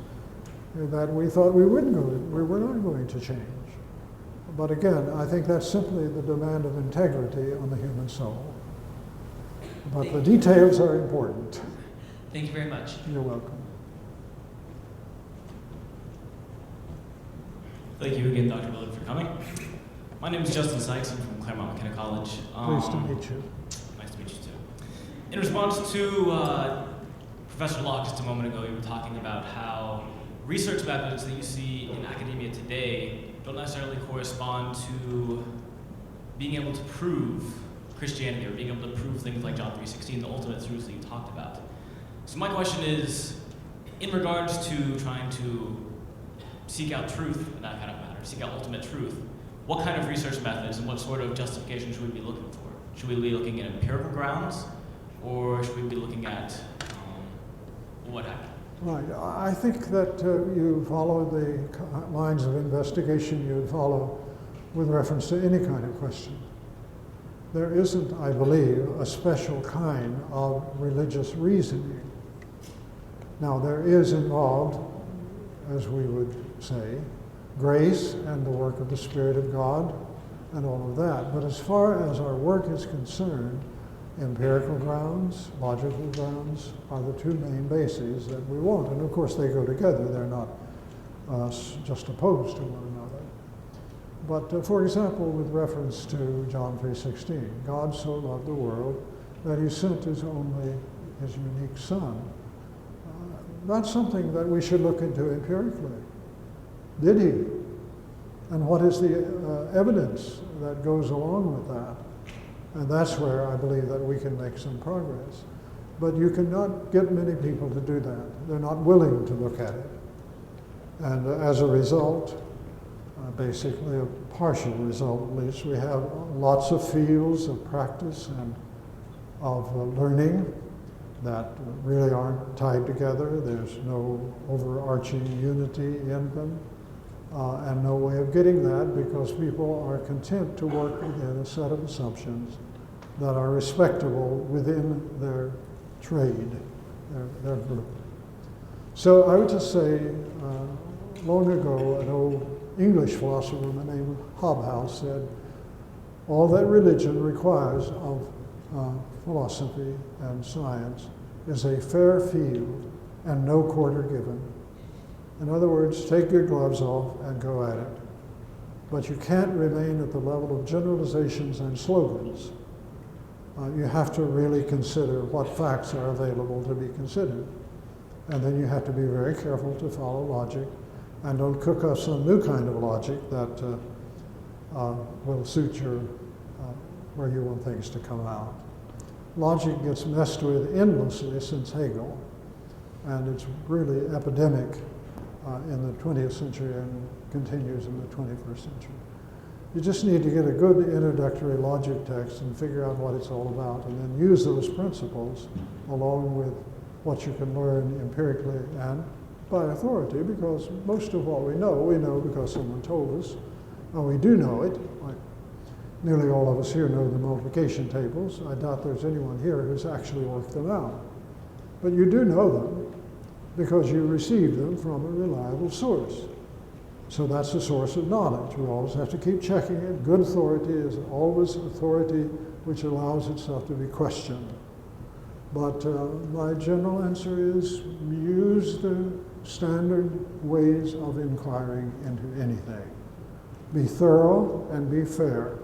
that we thought we were not going to change. But again, I think that's simply the demand of integrity on the human soul. But the details are important. Thank you very much. You're welcome. Thank you again, Dr. Willard, for coming. My name is Justin Sykes. I'm from Claremont McKenna College. Pleased to meet you. Nice to meet you, too. In response to Professor Locke just a moment ago, you were talking about how research methods that you see in academia today don't necessarily correspond to being able to prove Christianity or being able to prove things like John 3:16, the ultimate truths that you talked about. So my question is, in regards to trying to seek out truth in that kind of matter, seek out ultimate truth, what kind of research methods and what sort of justification should we be looking for? Should we be looking at empirical grounds, or should we be looking at what happened? Right. I think that you follow the lines of investigation you would follow with reference to any kind of question. There isn't, I believe, a special kind of religious reasoning. Now, there is involved, as we would say, grace and the work of the Spirit of God and all of that. But as far as our work is concerned, empirical grounds, logical grounds are the two main bases that we want. And of course, they go together. They're not just opposed to one another. But for example, with reference to John 3:16, God so loved the world that he sent his unique Son. That's something that we should look into empirically. Did he? And what is the evidence that goes along with that? And that's where I believe that we can make some progress. But you cannot get many people to do that. They're not willing to look at it. And as a result, basically a partial result at least, we have lots of fields of practice and of learning that really aren't tied together. There's no overarching unity in them, and no way of getting that because people are content to work within a set of assumptions that are respectable within their trade, their group. So I would just say, long ago, an old English philosopher by the name of Hobhouse said, all that religion requires of philosophy and science is a fair field and no quarter given. In other words, take your gloves off and go at it. But you can't remain at the level of generalizations and slogans. You have to really consider what facts are available to be considered. And then you have to be very careful to follow logic and don't cook up some new kind of logic that will suit your where you want things to come out. Logic gets messed with endlessly since Hegel, and it's really epidemic in the 20th century and continues in the 21st century. You just need to get a good introductory logic text and figure out what it's all about, and then use those principles along with what you can learn empirically and by authority, because most of what we know because someone told us, and we do know it. Like nearly all of us here know the multiplication tables. I doubt there's anyone here who's actually worked them out. But you do know them because you received them from a reliable source. So that's a source of knowledge. We always have to keep checking it. Good authority is always authority which allows itself to be questioned. But my general answer is use the standard ways of inquiring into anything. Be thorough and be fair,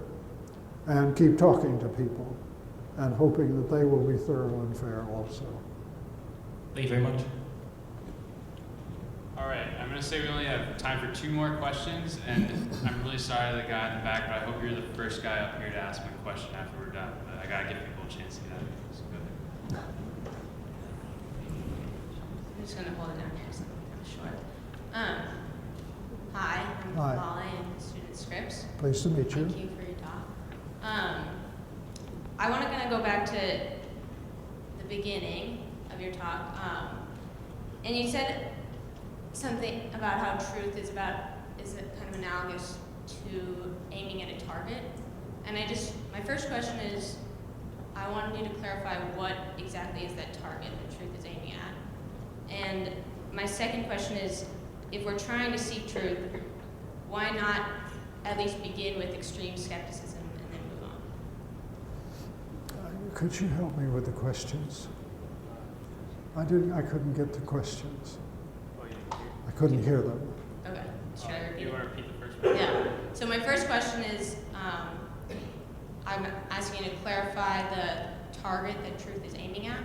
and keep talking to people and hoping that they will be thorough and fair also. Thank you very much. All right, I'm going to say we only have time for 2 more questions, and I'm really sorry to the guy in the back, but I hope you're the first guy up here to ask me a question after we're done. But I got to give people a chance to get out of here. So go ahead. I'm just going to hold it down here so I'm short. Hi, I'm Hi. Molly in Student Scripts. Pleased to meet you. Thank you for your talk. I want to kind of go back to the beginning of your talk. And you said something about how truth is kind of analogous to aiming at a target. And my first question is, I wanted you to clarify what exactly is that target that truth is aiming at. And my second question is, if we're trying to seek truth, why not at least begin with extreme skepticism and then move on? Could you help me with the questions? I couldn't get the questions. I couldn't hear them. Okay, should I repeat You it? want to repeat the first one? Yeah. So my first question is, I'm asking you to clarify the target that truth is aiming at.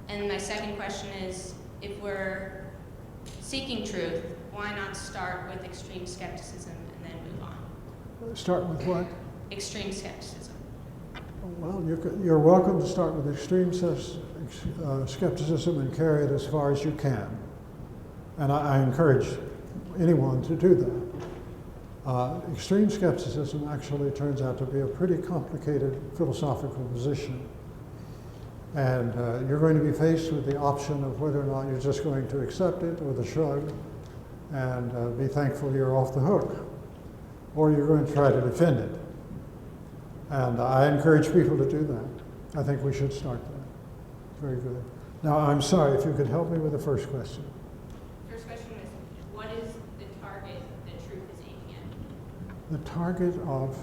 And my second question is, if we're seeking truth, why not start with extreme skepticism and then move on? Start with what? Extreme skepticism. Well, you're welcome to start with extreme skepticism and carry it as far as you can. And I encourage anyone to do that. Extreme skepticism actually turns out to be a pretty complicated philosophical position. And you're going to be faced with the option of whether or not you're just going to accept it with a shrug and be thankful you're off the hook, or you're going to try to defend it. And I encourage people to do that. I think we should start there. Very good. Now, I'm sorry, if you could help me with the first question. First question is, what is the target that truth is aiming at? The target of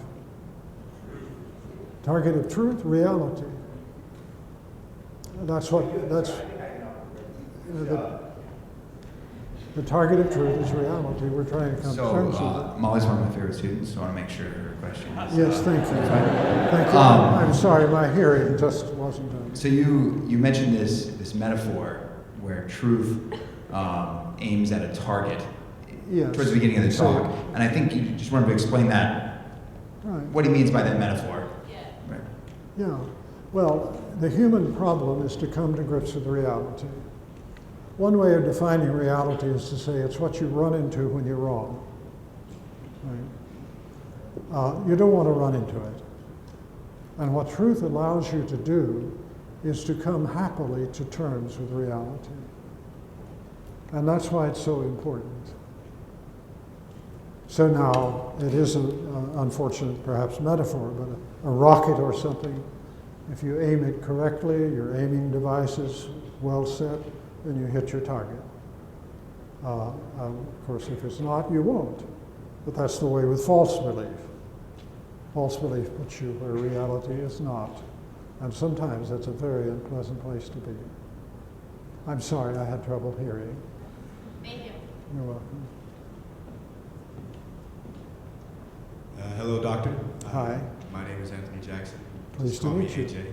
truth, reality. The target of truth is reality. We're trying to come to terms with it. Molly's one of my favorite students, so I want to make sure her question is... Yes, thank you. Thank you. I'm sorry, my hearing just wasn't done. So you mentioned this metaphor where truth aims at a target Yes. towards the beginning of the talk, and I think you just wanted to explain that. Right. What he means by that metaphor. Yeah. Right. Yeah. Well, the human problem is to come to grips with reality. One way of defining reality is to say it's what you run into when you're wrong. Right? You don't want to run into it. And what truth allows you to do is to come happily to terms with reality. And that's why it's so important. So now, it is an unfortunate, perhaps, metaphor, but a rocket or something, if you aim it correctly, your aiming device is well set, then you hit your target. Of course, if it's not, you won't. But that's the way with false belief. False belief puts you where reality is not. And sometimes that's a very unpleasant place to be. I'm sorry, I had trouble hearing. Thank you. You're welcome. Hello, Doctor. Hi. My name is Anthony Jackson. Pleased to Call me meet you. AJ.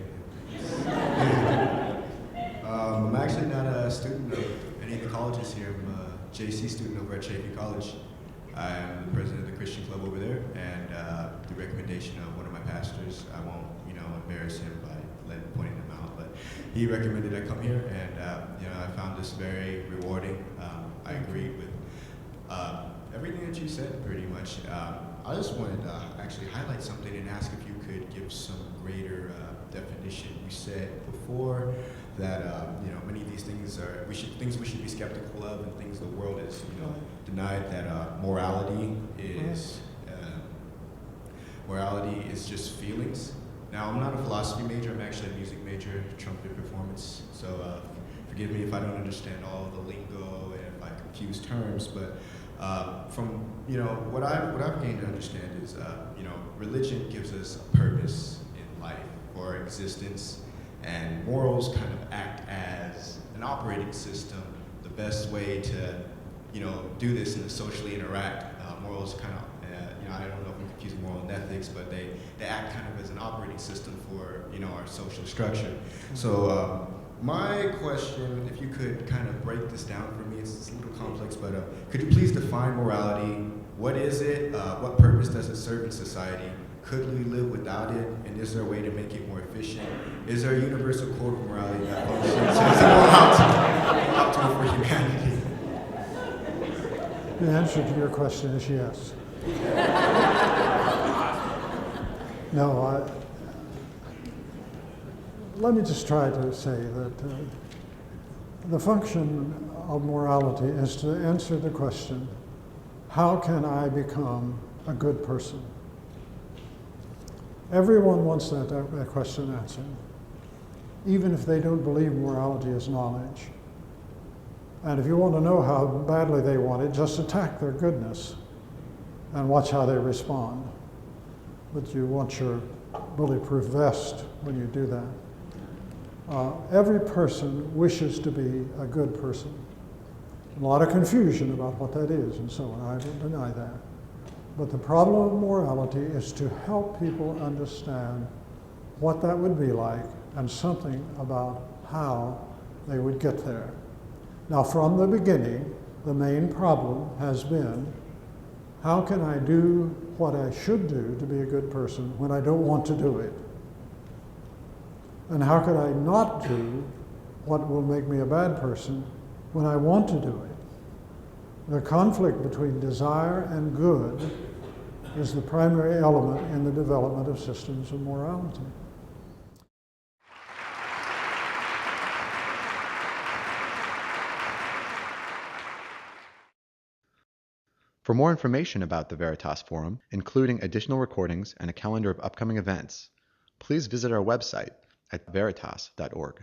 I'm actually not a student of any of the colleges here. I'm a JC student over at Chaffey College. I am the president of the Christian Club over there, and the recommendation of one of my pastors, I won't, embarrass him by pointing him out, but he recommended I come here, and I found this very rewarding. I agreed with everything that you said, pretty much. I just wanted to actually highlight something and ask if you could give some greater definition. You said before that many of these things are things we should be skeptical of, and things the world is denied, that morality is just feelings. Now, I'm not a philosophy major. I'm actually a music major, trumpet performance. So forgive me if I don't understand all the lingo and if I confuse terms, but From what I've gained to understand is religion gives us a purpose in life for our existence, and morals kind of act as an operating system, the best way to do this and to socially interact. Morals kind of I don't know if we could use moral and ethics, but they act kind of as an operating system for our social structure. So my question, if you could kind of break this down for me, it's a little complex, but could you please define morality? What is it? What purpose does it serve in society? Could we live without it? And is there a way to make it more efficient? Is there a universal code of morality that functions as a optimal for humanity? The answer to your question is yes. No, let me just try to say that the function of morality is to answer the question, how can I become a good person? Everyone wants that question answered, even if they don't believe morality is knowledge. And if you want to know how badly they want it, just attack their goodness and watch how they respond. But you want your bulletproof vest when you do that. Every person wishes to be a good person. A lot of confusion about what that is and so on. I don't deny that. But the problem of morality is to help people understand what that would be like and something about how they would get there. Now, from the beginning, the main problem has been, how can I do what I should do to be a good person when I don't want to do it? And how can I not do what will make me a bad person when I want to do it? The conflict between desire and good is the primary element in the development of systems of morality. For more information about the Veritas Forum, including additional recordings and a calendar of upcoming events, please visit our website at veritas.org.